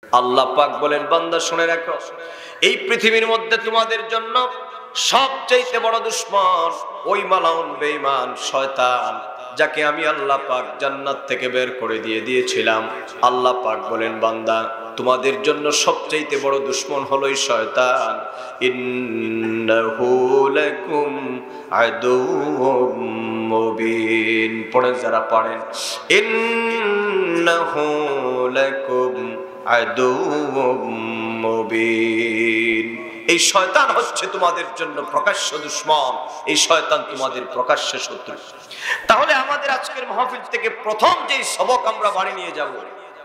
আল্লাহ পাক বলেন, বান্দা শুনে রাখো, এই পৃথিবীর মধ্যে তোমাদের জন্য সবচেয়ে বড় দুশমন ওই মালাউন বেঈমান শয়তান, যাকে আমি আল্লাহ পাক জান্নাত থেকে বের করে দিয়েছিলাম। আল্লাহ পাক বলেন, বান্দা তোমাদের জন্য সবচেয়ে বড় দুশমন হলো এই শয়তান। ইন্নাহু লাকুম আদুউম মুবিন। পড়েন যারা পড়েন, ইন্নাহু লাকুম আদুউম মুবিন। এই শয়তান হচ্ছে তোমাদের জন্য প্রকাশ্য দুশমন, এই শয়তান তোমাদের প্রকাশ্য শত্রু। তাহলে আমাদের আজকের মাহফিল থেকে প্রথম যে সবক আমরা বাড়ি নিয়ে যাব,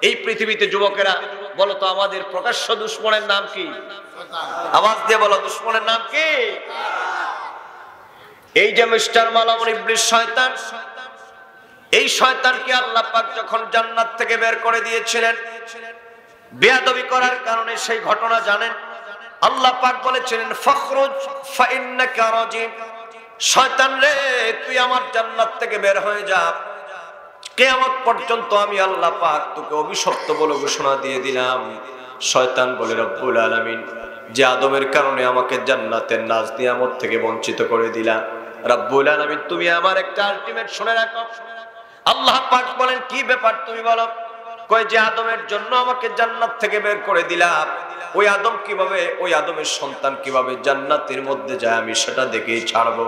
এই পৃথিবীতে যুবকেরা বলো তো আমাদের প্রকাশ্য দুশমনের নাম কি? আওয়াজ দিয়ে বলো, দুশমনের নাম কি? এই যে মিস্টার মালাউন ইবলিস শয়তান, এই শয়তানকে আল্লাহ পাক যখন জান্নাত থেকে বের করে দিয়েছিলেন বেয়াদবি করার কারণে, সেই ঘটনা জানেন। আল্লাহ পাক বলেছিলেন, ফখরুজ ফাইন্নাকা রাজিম। শয়তান রে, তুই আমার জান্নাত থেকে বের হয়ে যা, কিয়ামত পর্যন্ত আমি আল্লাহ পাক তোকে অভিশপ্ত বলে ঘোষণা দিয়ে দিলাম। শয়তান বলে, রব্বুল আলামিন, যে আদমের কারণে আমাকে জান্নাতের নাজ নিয়ামত থেকে বঞ্চিত করে দিলা, রব্বুল আলামিন তুমি আমার একটা আলটিমেট শুনে রাখো। আল্লাহ পাক বলেন, কি ব্যাপার তুমি বলো? কয়, যে আদমের জন্য আমাকে জান্নাত থেকে বের করে দিলাম, ওই আদম কিভাবে, ওই আদমের সন্তান কিভাবে জান্নাতের মধ্যে যায় আমি সেটা দেখেই ছাড়বো।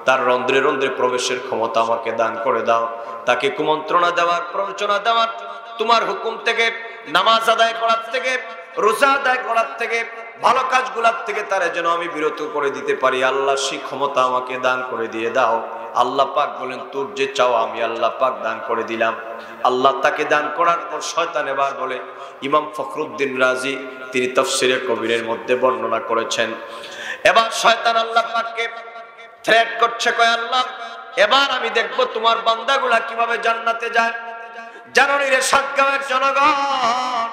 তার রন্ধ্রে রন্ধ্রে প্রবেশের ক্ষমতা আমাকে দান করে দাও। তাকে কুমন্ত্রণা দেওয়ার, প্ররোচনা দেওয়ার, তোমার হুকুম থেকে, নামাজ আদায় করার থেকে, রোজা আদায় করার থেকে, ভালো কাজগুলার থেকে তারা যেন আমি বিরত করে দিতে পারি, আল্লাহ সেই ক্ষমতা আমাকে দান করে দিয়ে দাও। আল্লাহ পাক বলেন, তোর যে চাও আমি আল্লাহ পাক দান করে দিলাম। আল্লাহ তাকে দান করার পর শয়তান এবার বলে, ইমাম ফখরুদ্দিন রাজি তিনি তাফসিরে কবিরের মধ্যে বর্ণনা করেছেন, এবার শয়তান আল্লাহ পাককে থ্রেট করছে, কয় আল্লাহ, এবার আমি দেখবো তোমার বান্দাগুলা কিভাবে জান্নাতে যায়। জানুনি রে সাতগাঁওয়ের জনগণ,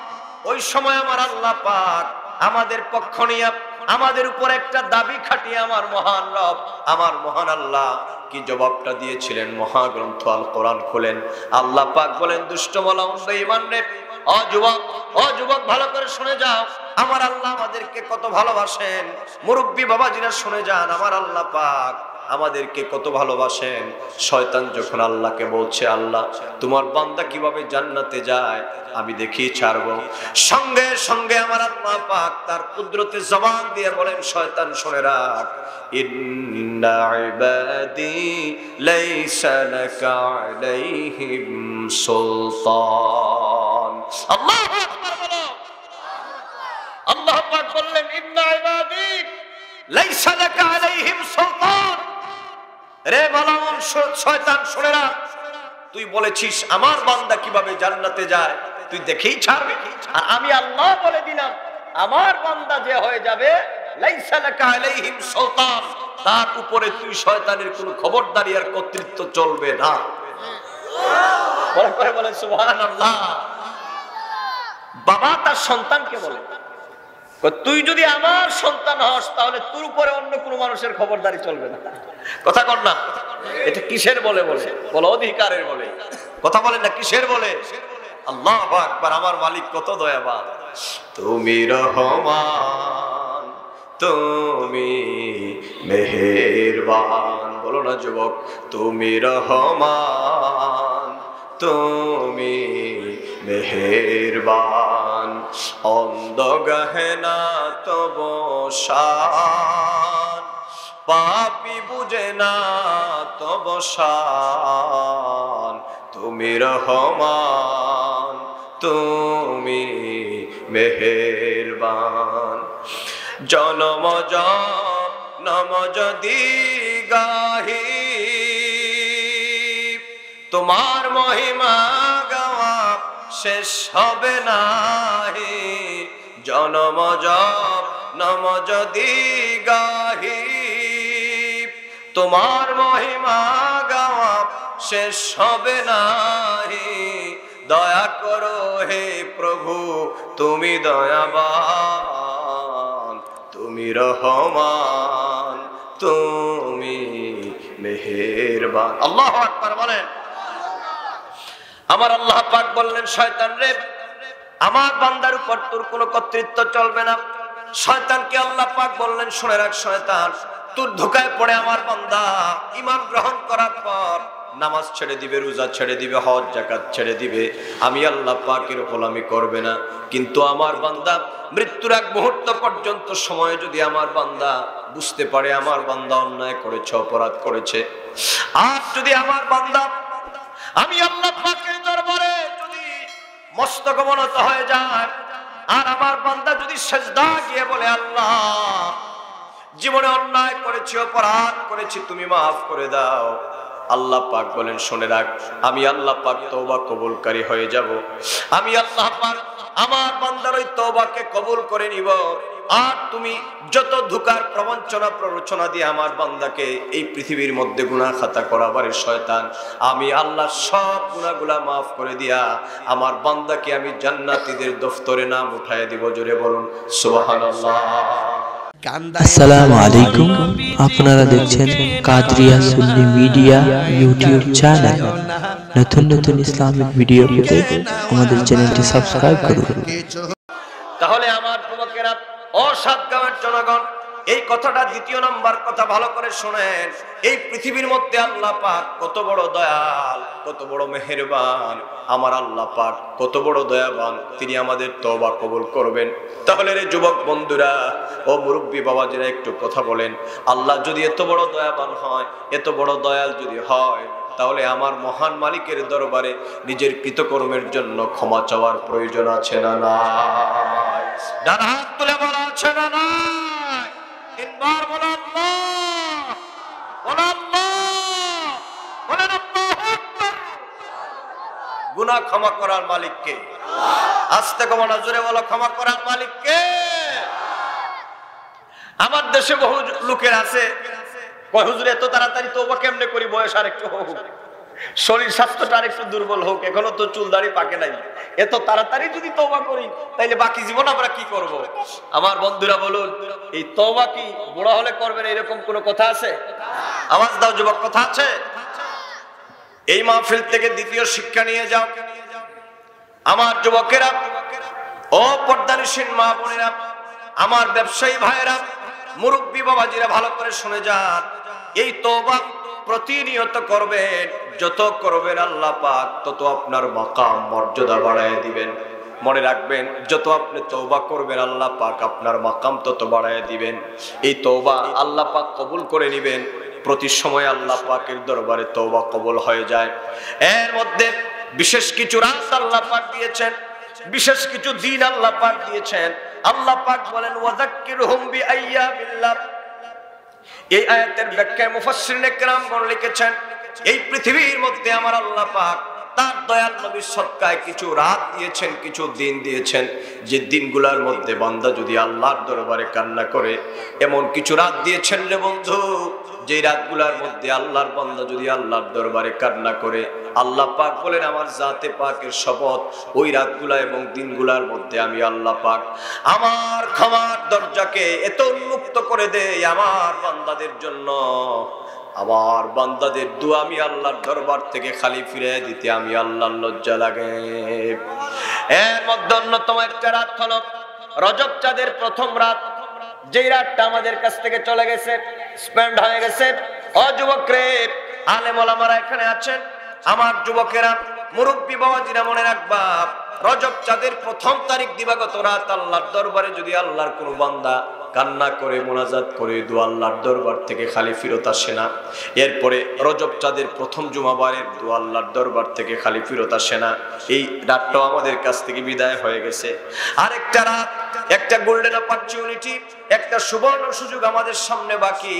ওই সময় আমার আল্লাহ পাক আমাদের পক্ষ নিয়ে আমাদের উপর একটা দাবি খাটিয়ে আমার মহান রব, আমার মহান আল্লাহ কি জবাবটা দিয়েছিলেন? মহাগ্রন্থ আল কোরআন খুলেন, আল্লাহ পাক বলেন, দুষ্ট মালাউন বেঈমান রে, ও যুবক ভালো করে শুনে যাও, আমার আল্লাহ আমাদেরকে কত ভালোবাসেন। মুরব্বী বাবাজিরা শুনে যান, আমার আল্লাহ পাক আমাদেরকে কত ভালোবাসেন। শয়তান যখন আল্লাহকে বলছে, আল্লাহ তোমার বান্দা কিভাবে জান্নাতে যায় আমি দেখিয়ে ছাড়বো, সঙ্গে সঙ্গে আমার আল্লাহ পাক তার কুদরতে জবান দিয়ে বলেন, শয়তান শুনে রাখ, ইন্না ইবাদি লাইসা লাকা আলাইহিম সুলতান। আল্লাহু আকবার বলো। আল্লাহ পাক বললেন, ইন্না ইবাদি লাইসা লাকা আলাইহিম সুলতান। রে মালাউন শয়তান শুনে রাখ, তুই বলেছিস আমার বান্দা কিভাবে জান্নাতে যায় তুই দেখেই ছাড়বি, আর আমি আল্লাহ বলে দিলাম আমার বান্দা যে হয়ে যাবে লাইসা লাকা আলাইহিম সুলতান, তার উপরে তুই শয়তানের কোনো খবরদারি আর কর্তৃত্ব চলবে না। বলেন সুবহানাল্লাহ। বাবা তার সন্তানকে বলে, তুই যদি আমার সন্তান হস তাহলে তোর উপরে অন্য কোনো মানুষের খবরদারি চলবে না। কথা কর না, এটা কিসের বলে? বলো অধিকারের বলে। কথা বলেন না, কিসের বলে? আল্লাহু আকবার। আমার মালিক কত দয়াবান। তুমি রহমান, তুমি মেহেরবান। বলো না যুবক, তুমি রহমান, তুমি মেহেরবান। অন্ধ গহনা তব শান, পাপী বুঝে না তব শান। তুমি রহমান, তুমি মেহেরবান। জনম জনম যদি গাহি তোমার মহিমা গাওয়া শেষ হবে নাহি। জনম জনম যদি গাহি তোমার মহিমা গাওয়া শেষ হবে নাহি। দয়া করো হে প্রভু তুমি দয়াবান, তুমি রহমান, তুমি মেহেরবান। আল্লাহু আকবার বলেন। আমার আল্লাহ পাক বললেন, শয়তান রে আমার বান্দার উপর তোর কোনো কর্তৃত্ব চলবে না। শয়তানকে আল্লাহ পাক বললেন, শুনে রাখ শয়তান, তোর ধোঁকায় পড়ে আমার বান্দা ঈমান গ্রহণ করার পর নামাজ ছেড়ে দিবে, রোজা ছেড়ে দিবে, হজ যাকাত ছেড়ে দিবে, আমি আল্লাহ পাকের গোলামি করবে না। কিন্তু আমার বান্দা মৃত্যুর এক মুহূর্ত পর্যন্ত সময়ে যদি আমার বান্দা বুঝতে পারে আমার বান্দা অন্যায় করেছে, অপরাধ করেছে, আর যদি আমার বান্দা আমি আল্লাহ পাকের দরবারে যদি মস্তক অবনত হয়ে যায়, আর আমার বান্দা যদি সিজদা গিয়ে বলে, আল্লাহ জীবনে অন্যায় করেছি, অপরাধ করেছি, তুমি মাফ করে দাও, আল্লাহ পাক বলেন, শুনে রাখ, আমি আল্লাহ পাক তওবা কবুলকারী হয়ে যাব। আমি আল্লাহ পাক আমার বান্দার ওই তওবাকে কবুল করে নিব। আর তুমি যত ধোঁকার প্রবঞ্চনা প্ররোচনা দিয়ে আমার বান্দাকে এই পৃথিবীর মধ্যে গুনাহ খাতা করাবারে শয়তান, আমি আল্লাহ সব গুনাহগুলা মাফ করে দিয়া আমার বান্দাকে আমি জান্নাতীদের দফতরে নাম উঠায় দিব। জোরে বলুন সুবহানাল্লাহ। আসসালামু আলাইকুম, আপনারা দেখছেন কাদরিয়া সুন্নি মিডিয়া ইউটিউব চ্যানেল। নতুন নতুন ইসলামিক ভিডিও পেতে আমাদের চ্যানেলটি সাবস্ক্রাইব করুন। তাহলে আমার যুবকেরা ও সাতগাঁওয়ের জনগণ, এই কথাটা দ্বিতীয় নাম্বার কথা ভালো করে শুনেন। এই পৃথিবীর মধ্যে আল্লাহ পাক কত বড় দয়াল, কত বড় মেহেরবান, আমার আল্লাহ পাক কত বড় দয়াবান, তিনি আমাদের তওবা কবুল করবেন। তাহলে রে যুবক বন্ধুরা ও মুরব্বী বাবাজিরা একটু কথা বলেন, আল্লাহ যদি এত বড় দয়াবান হয়, এত বড় দয়াল যদি হয়, তাহলে আমার মহান মালিকের দরবারে নিজের কৃতকর্মের জন্য ক্ষমা চাওয়ার প্রয়োজন আছে না নাই? ডান হাত তুলে বলা আছে না নাই? তিনবার বলো আল্লাহ, বলো আল্লাহ, বলেন আল্লাহু আকবার। গুনাহ ক্ষমা করার মালিক কে? আস্তে কম না জোরে বলো, ক্ষমা করার মালিক কে? আমার দেশে বহু লোকের আছে, কয় হুজুর এত তাড়াতাড়ি তওবা কেমনে করি, বয়স আর একটু হোক, শরীর স্বাস্থ্যটা আর একটু দুর্বল হোক, এখনো তো চুল দাড়ি পাকে নাই, এত তাড়াতাড়ি যদি তওবা করি তাইলে বাকি জীবন আমরা কি করব? আমার বন্ধুরা বলুন, এই তওবা কি বুড়া হলে করবেন এরকম কোনো কথা আছে? আওয়াজ দাও যুবক, কথা আছে? এই মাহফিল থেকে দ্বিতীয় শিক্ষা নিয়ে যাও আমার যুবকেরা, ও পর্দানিসীন মা বোনেরা, আমার ব্যবসায়ী ভাইয়েরা, মুরব্বী বাবাজিরা, ভালো করে শুনে যান। এই তওবা প্রতিনিয়ত করবেন, যত করবেন আল্লাহ পাক তত আপনার মাকাম মর্যাদা বাড়ায় দিবেন। মনে রাখবেন, যত আপনি তওবা করবেন আল্লাহ পাক আপনার মাকাম তত বাড়ায় দিবেন। এই তওবা আল্লাহ পাক কবুল করে নেবেন। প্রতি সময় আল্লাহ পাকের দরবারে তওবা কবুল হয়ে যায়। এর মধ্যে বিশেষ কিছু রাত আল্লাহ পাক দিয়েছেন, বিশেষ কিছু দিন আল্লাহ পাক দিয়েছেন। আল্লাহ পাক বলেন, ওয়াযাক্কিরহুম বিআইয়ামিল্লাহ। এই আয়াতের ব্যাখ্যায় মুফাসসিরিনে কেরামগণ লিখেছেন, এই পৃথিবীর মধ্যে আমার আল্লাহ পাক তার দয়াল নবীর সদকায় কিছু রাত দিয়েছেন, কিছু দিন দিয়েছেন, যে দিনগুলোর মধ্যে বান্দা যদি আল্লাহর দরবারে কান্না করে, এমন কিছু রাত দিয়েছেন রে বন্ধু, যে রাতগুলোর মধ্যে আল্লাহর বান্দা যদি আল্লাহর দরবারে কান্না করে, আল্লাহ পাক বলেন, আমার জাতে পাকের শপথ, ওই রাতগুলা এবং দিনগুলার মধ্যে আমি আল্লাহ পাক আমার ক্ষমার দরজাকে এত উন্মুক্ত করে দেই আমার বান্দাদের জন্য। আমার বান্দাদের দোয়া আমি আল্লাহর দরবার থেকে খালি ফিরে দিতে আমি আল্লাহর লজ্জা লাগে। এর মধ্যে অন্যতম একটা রাত হলো রজব চাঁদের প্রথম রাত, যেই রাতটা আমাদের কাছ থেকে চলে গেছে, স্পেন্ড হয়ে গেছে। ও যুবক রে, আলেম ওলামারা এখানে আছেন, আমার যুবকেরা, মুরব্বী বাবাজিরা, মনে রাখবা, রজব চাঁদের প্রথম তারিখ দিবাগত রাত আল্লাহর দরবারে যদি আল্লাহর কোনো বান্দা কান্না করে, মোনাজাত করে, দোয়া আল্লাহর দরবার থেকে খালি ফেরত আসে না। এরপরে রজব চাঁদের প্রথম জুমাবারের দোয়া আল্লাহর দরবার থেকে খালি ফেরত আসে না। এই রাতটাও আমাদের কাছ থেকে বিদায় হয়ে গেছে। আরেকটা রাত, একটা গোল্ডেন অপরচুনিটি, একটা সুবর্ণ সুযোগ আমাদের সামনে বাকি।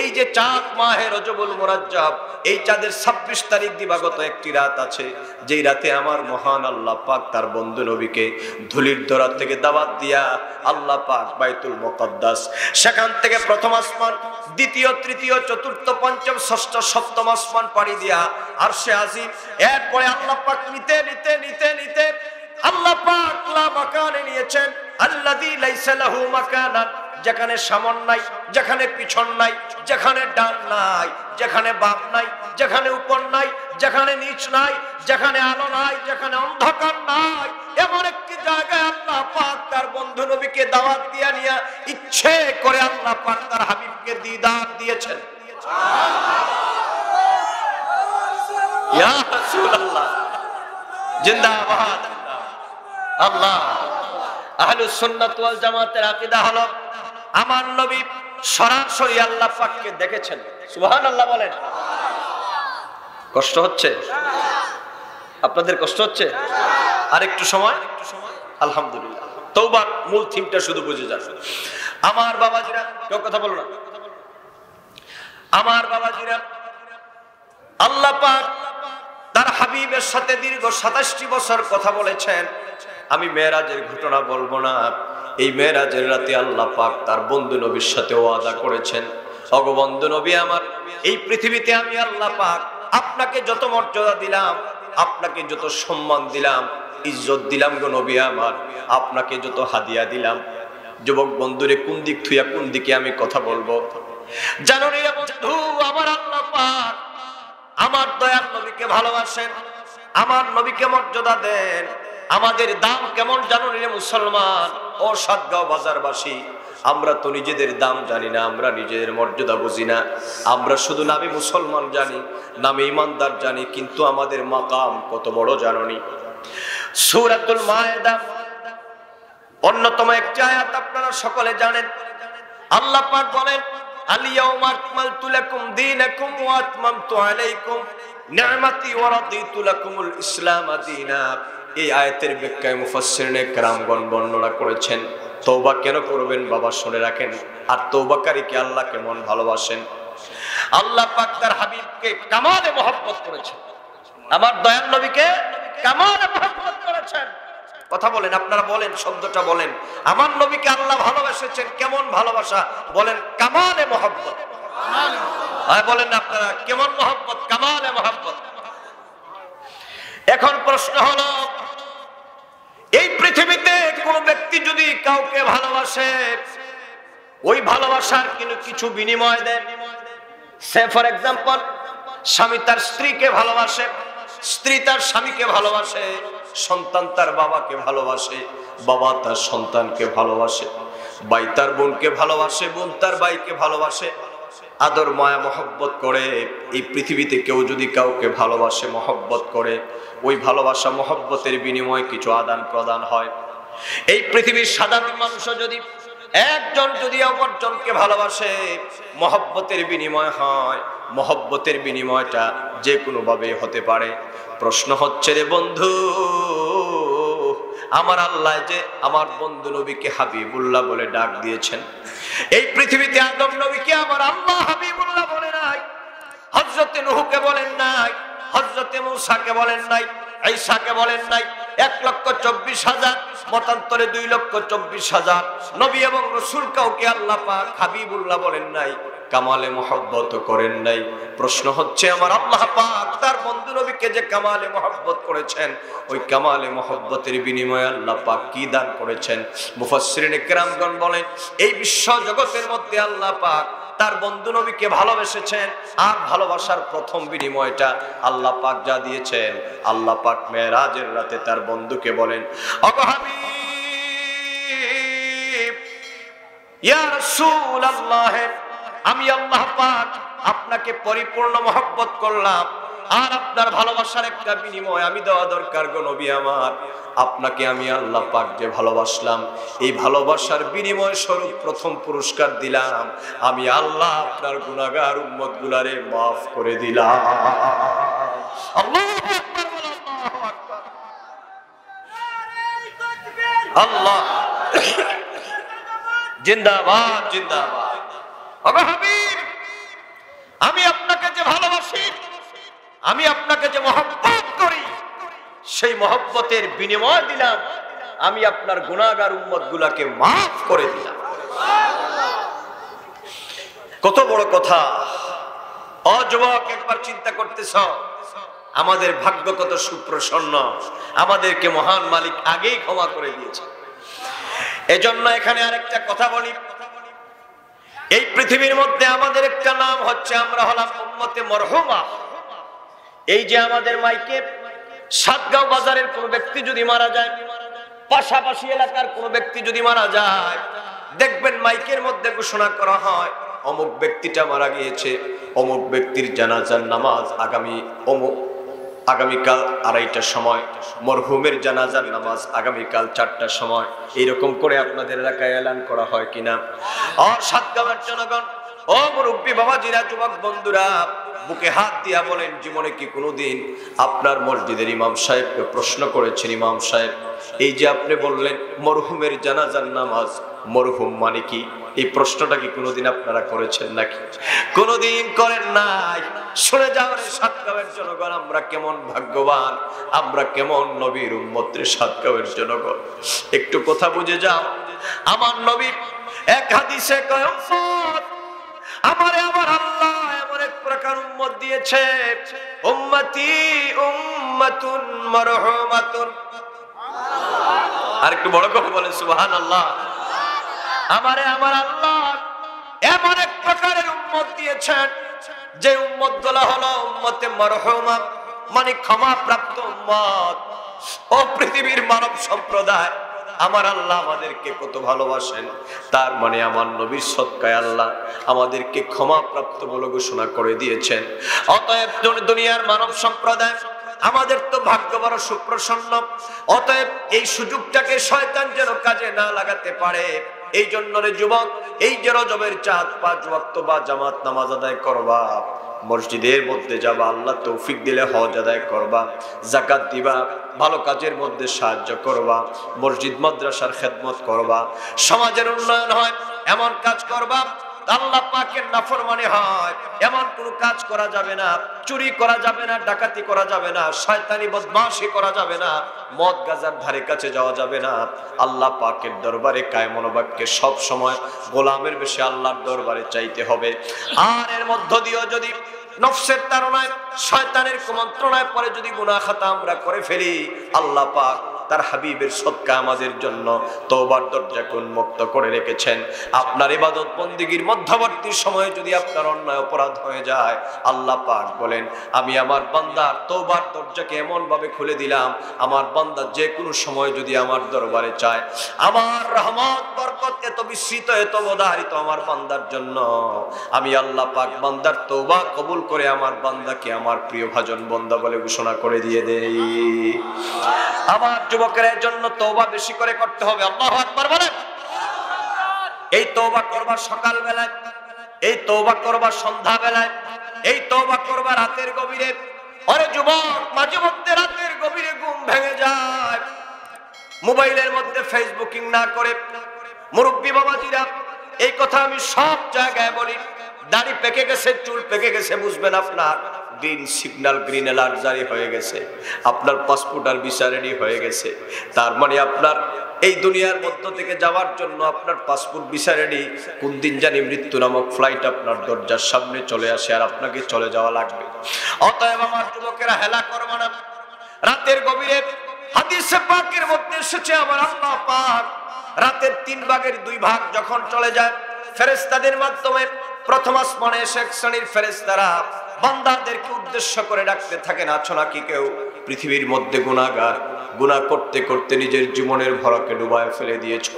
এই যে চাঁদ মাহে রজবুল মুরাজ্জাব, এই চাঁদের 26 তারিখ দিবাগত একটি রাত আছে, যেই রাতে আমার মহান আল্লাহ পাক তার বন্ধু নবীকে ধুলির দরাত থেকে দাওয়াত দিয়া আল্লাহ পাক বাইতুল মুকাদ্দাস, সেখান থেকে প্রথম আসমান, দ্বিতীয়, তৃতীয়, চতুর্থ, পঞ্চম, ষষ্ঠ, সপ্তম আসমান পাড়ি দিয়া আরশে আজিম, এরপরে আল্লাহ পাক নিতে নিতে নিতে নিতে আল্লাহ পাক লা মাকানে নিয়েছেন, আল্লাযী লাইসা লাহু মাকানান, যেখানে সামন নাই, যেখানে পিছন নাই, যেখানে ডান নাই, যেখানে বাম নাই, যেখানে উপর নাই, যেখানে নিচ নাই, যেখানে আলো নাই, যেখানে অন্ধকার নাই, এমন একটি জায়গায় আল্লাহ পাক তার বন্ধু নবীকে দাওয়াত দিয়ে নিয়ে ইচ্ছে করে আল্লাহ পাক তার হাবিবকে দিদার দিয়েছেন। ইয়া রাসূলুল্লাহ জিন্দাবাদ। আল্লাহ আহলুস সুন্নাত ওয়াল জামাতের আকীদা হলো আমার নবী সরাসরি আল্লাহ পাককে দেখেছেন। সুবহানাল্লাহ বলেন। কষ্ট হচ্ছে? আপনাদের কষ্ট হচ্ছে? আর একটু সময়, আলহামদুলিল্লাহ। তওবার মূল থিমটা শুধু বুঝে যান। আমার বাবাজিরা, কেউ কথা বলো না। আমার বাবাজিরা, আল্লাহ পাক তার হাবিবের সাথে দীর্ঘ 27টি বছর কথা বলেছেন। আমি মেরাজের ঘটনা বলবো না। এই মেরাজের রাতে আল্লাহ পাক তার বন্ধু নবীর সাথে ওয়াদা করেছেন, ওগো বন্ধু নবী আমার, এই পৃথিবীতে আমি আল্লাহ পাক আপনাকে যত মর্যাদা দিলাম, আপনাকে যত সম্মান দিলাম, ইজ্জত দিলাম গো নবী আমার, আপনাকে যত হাদিয়া দিলাম, যুবক বন্ধুরে কোন দিক থুইয়া কোন দিকে আমি কথা বলবো? জানো রে বন্ধু, আমার আল্লাহ পাক আমার দয়াল নবীকে ভালোবাসেন, আমার নবীকে মর্যাদা দেন। আমাদের দাম কেমন জানো রে মুসলমান ও সাতগাঁও বাজারবাসী? আমরা তো নিজেদের দাম জানি না, আমরা নিজেদের মর্যাদা বুঝি না। আমরা শুধু নামে মুসলমান জানি, নামে ইমানদার জানি, কিন্তু আমাদের মাকাম কত বড় জানোনি? সূরাতুল মায়েদা অন্যতম একটি আয়াত আপনারা সকলে জানেন। আল্লাহ পাক বলেন, আল-ইয়াওমা আকমালতু লাকুম দীনাকুম ওয়া আতমামতু আলাইকুম নি'মাতি ওয়া রাদিতু লাকুমুল ইসলাম দীনা। এই আয়াতের ব্যাখ্যায় মুফাসসিরিনে কেরামগণ বর্ণনা করেছেন, তওবা কেন করবেন বাবা শুনে রাখেন। আর তওবাকারীকে আল্লাহ কেমন ভালোবাসেন। আল্লাহ পাক তার হাবিবকে কামালে মহব্বত করেছেন, আমার দয়াল নবীকে কামালে মহব্বত করেছেন। কথা বলেন, আপনারা বলেন, শব্দটা বলেন। আমার নবীকে আল্লাহ ভালোবেসেছেন, কেমন ভালোবাসা বলেন? কামালে মহব্বত। বলেন আপনারা কেমন মহব্বত? কামালে মহব্বত। এখন প্রশ্ন হলো, এই পৃথিবীতে কোন ব্যক্তি যদি কাউকে ভালোবাসে, ওই ভালোবাসার কিছু বিনিময় দেন। সে ফর এক্সাম্পল, স্বামী তার স্ত্রীকে ভালোবাসে, স্ত্রী তার স্বামীকে ভালোবাসে, সন্তান তার বাবাকে ভালোবাসে, বাবা তার সন্তানকে ভালোবাসে, ভাই তার বোনকে ভালোবাসে, বোন তার ভাইকে ভালোবাসে, আদর মায়া মহব্বত করে। এই পৃথিবীতে কেউ যদি কাউকে ভালোবাসে, মহব্বত করে, ওই ভালোবাসা মহব্বতের বিনিময়ে কিছু আদান প্রদান হয়। এই পৃথিবীর সাধারণ মানুষও যদি একজন যদি অপরজনকে ভালোবাসে, মহব্বতের বিনিময় হয়। মহব্বতের বিনিময়টা যে কোনো ভাবে হতে পারে। প্রশ্ন হচ্ছে রে বন্ধু, আমার আল্লাহ যে আমার বন্ধু নবীকে হাবিবুল্লাহ বলে ডাক দিয়েছেন, এই পৃথিবীতে আদম নবীকে আমার আল্লাহ হাবিবুল্লাহ বলে নাই, হযরতে নূহকে বলেন নাই, হযরতে মূসাকে বলেন নাই, ঈসাকে বলেন নাই। 1,24,000 মতান্তরে 2,24,000 নবী এবং রাসূল কাউকে আল্লাহ পাক হাবিবুল্লাহ বলেন নাই, কামালে মহব্বত করেন নাই। প্রশ্ন হচ্ছে, আমার আল্লাহ পাক তার বন্ধু নবীকে যে কামালে মহব্বত করেছেন, ওই কামালে মহব্বতের বিনিময়ে আল্লাহ পাক কি দান করেছেন? মুফাসসিরিনে কেরামগণ বলেন, এই বিশ্ব জগতের মধ্যে আল্লাহ পাক তার বন্ধু নবীকে ভালোবেসেছেন। আর ভালোবাসার প্রথম বিনিময়টা আল্লাহ পাক যা দিয়েছেন, আল্লাহ পাক মেরাজের রাতে তার বন্ধুকে বলেন, ওগো হাবিব, ইয়া রাসূলুল্লাহ, আমি আল্লাহ পাক আপনাকে পরিপূর্ণ মহব্বত করলাম, আর আপনার ভালোবাসার একটা বিনিময় আমি দেওয়া দরকার গো নবী আমার। আপনাকে আমি আল্লাহ পাক যে ভালোবাসলাম, এই ভালোবাসার বিনিময় স্বরূপ প্রথম পুরস্কার দিলাম, আমি আল্লাহ আপনার গুনাহগার উম্মত গুলারে মাফ করে দিলাম। আল্লাহু আকবার, আল্লাহু আকবার, আল্লাহ জিন্দাবাদ, জিন্দাবাদ। ওগো হাবিব, আমি আপনাকে যে ভালোবাসি, আমি আপনাকে যে মহব্বত করি, সেই মহব্বতের বিনিময় দিলাম, আমি আপনার গুনাহগার উম্মত গুলাকে মাফ করে দিলাম। কত বড় কথা! ও যুবক, একবার চিন্তা করতেছ, আমাদের ভাগ্য কত সুপ্রসন্ন, আমাদেরকে মহান মালিক আগেই ক্ষমা করে দিয়েছে। এজন্য এখানে আরেকটা কথা বলি, এই পৃথিবীর মধ্যে আমাদের একটা নাম হচ্ছে আমরা হলাম উম্মতে মরহুমা। এই যে আমাদের মাইকে সাতগাঁও বাজারের কোন ব্যক্তি যদি মারা যায়, পাশাপাশি এলাকার কোন ব্যক্তি যদি মারা যায়, দেখবেন মাইকের মধ্যে ঘোষণা করা হয় অমুক ব্যক্তিটা মারা গিয়েছে, অমুক ব্যক্তির জানাজার নামাজ আগামীকাল 2:30টার সময়, মরহুমের জানাজার নামাজ আগামীকাল 4টার সময়। এইরকম করে আপনাদের এলাকায় এলান করা হয় কিনা? সাতগাঁওয়ের জনগণ, ও মুরব্বী বাবাজিরা, যুবক বন্ধুরা, বুকে হাত দিয়া বলেন, জীবনে কি কোনোদিন আপনার মসজিদের ইমাম সাহেবকে প্রশ্ন করেছেন, ইমাম সাহেব এই যে আপনি বললেন মরহুমের জানাজার নামাজ, মরহুম মানে কি? এই প্রশ্নটা কি কোনোদিন আপনারা করেছেন নাকি? কোনোদিন করেন নাই। শুনে যাওয়ার সাতগাঁওয়ের জনগণ, আমরা কেমন ভাগ্যবান, আমরা কেমন নবীর উম্মত রে সাতগাঁওয়ের জনগণ। একটু কথা বুঝে যাও। আমার নবী এক হাদিসে কয়, আমারে আমার আল্লাহ এমন এক প্রকার উম্মত দিয়েছে, উম্মতি উম্মাতুন মারহুমাতুন। আর একটু বড় করে বলে সুবহানাল্লাহ। আমারে আমার আল্লাহ এমন এক প্রকারের উম্মত দিয়েছেন, যে উম্মত গুলো হলো উম্মতে মারহুমা, মানে ক্ষমা প্রাপ্ত উম্মত। ও পৃথিবীর মানব সম্প্রদায়, আমার আল্লাহ আমাদেরকে কত ভালোবাসেন, তার মানে আমার নবীর সদকায় আল্লাহ আমাদেরকে ক্ষমা প্রাপ্ত বলে ঘোষণা করে দিয়েছেন। অতএব দুনিয়ার মানব সম্প্রদায়, আমাদের তো ভাগ্য বড় সুপ্রসন্ন। অতএব এই সুযোগটাকে শয়তান যেন কাজে না লাগাতে পারে, এই জন্য রে যুবক, এই যে রজবের চাঁদ 5 ওয়াক্ত বা জামাত নামাজ আদায় করবা, মসজিদের মধ্যে যাবা, আল্লাহ তৌফিক দিলে হজ আদায় করবা, যাকাত দিবা, ভালো কাজের মধ্যে সাহায্য করবা, মসজিদ মাদ্রাসার খেদমত করবা, সমাজের উন্নয়ন হয় এমন কাজ করবা, আল্লাহ পাকের নাফরমানি হয় এমন কোন কাজ করা যাবে না। চুরি করা যাবে না, ডাকাতি করা যাবে না, শয়তানি বদমাশি করা যাবে না, মদ গাজার ধারে কাছে যাওয়া যাবে না। আল্লাহ পাকের দরবারে কায়ে মনোবাক্যে সব সময় গোলামের বেশি আল্লাহর দরবারে চাইতে হবে। আর এর মধ্য দিয়েও যদি নফসের তাড়নায়, শয়তানের কুমন্ত্রণায় পরে যদি গুনাহ খাতা আমরা করে ফেলি, আল্লাহ পাক তার হাবিবের সদকা আমাদের জন্য তওবার দরজা উন্মুক্ত করে রেখেছেন। আপনার ইবাদত বন্দেগীর মধ্যবর্তী সময়ে যদি আপনার অন্যায় অপরাধ হয়ে যায়, আল্লাহ পাক বলেন, আমি আমার বান্দার তওবার দরজাকে এমন ভাবে খুলে দিলাম, আমার বান্দা যে কোনো সময় যদি আমার দরবারে চায়, আমার রহমত বরকত এত বিস্তৃত, এত বদারিত আমার বান্দার জন্য, আমি আল্লাহ পাক বান্দার তওবা কবুল করে আমার বান্দাকে আমার প্রিয় ভাজন বান্দা বলে ঘোষণা করে দিয়ে দেই। আমার যুবকের জন্য তওবা বেশি করে করতে হবে। আল্লাহু আকবার বলেন। এই তওবা করবা সকাল বেলায়, এই তওবা করবা সন্ধ্যা বেলায়, এই তওবা করবা রাতের গভীরে। আরে যুবক, মাঝে মধ্যে রাতের গভীরে ঘুম ভেঙে যায়, মোবাইলের মধ্যে ফেসবুকিং না করে। মুরব্বী বাবাজিরা, এই কথা আমি সব জায়গায় বলি, দাড়ি পেকে গেছে, চুল পেকে গেছে, বুঝবেন আপনার গ্রিন সিগন্যাল, গ্রিন অ্যালার্ট জারি হয়ে গেছে, আপনার পাসপোর্ট আর ভিসা রেডি হয়ে গেছে। তার মানে আপনার এই দুনিয়ার মধ্য থেকে যাওয়ার জন্য আপনার পাসপোর্ট ভিসা রেডি। কোন দিন জানি মৃত্যু নামক ফ্লাইট আপনার দরজার সামনে চলে আসে, আর আপনাকে চলে যাওয়া লাগবে। অতএব আমার যুবকেরা হেলা করবে না। রাতের গভীরে হাদিসে পাকের মধ্যে এসেছে, আমার আল্লাহ পাক রাতের 3 ভাগের 2 ভাগ যখন চলে যায়, ফেরেশতাদের মাধ্যমে প্রথম আসমানে এসে এক শ্রেণীর ফেরেশতারা বান্দাদেরকে উদ্দেশ্য করে ডাকতে থাকেন, আছো নাকি কেউ পৃথিবীর মধ্যে গুনাহগার, গুনাহ করতে করতে নিজের জীবনের ভরকে ডুবায় ফেলে দিয়েছো?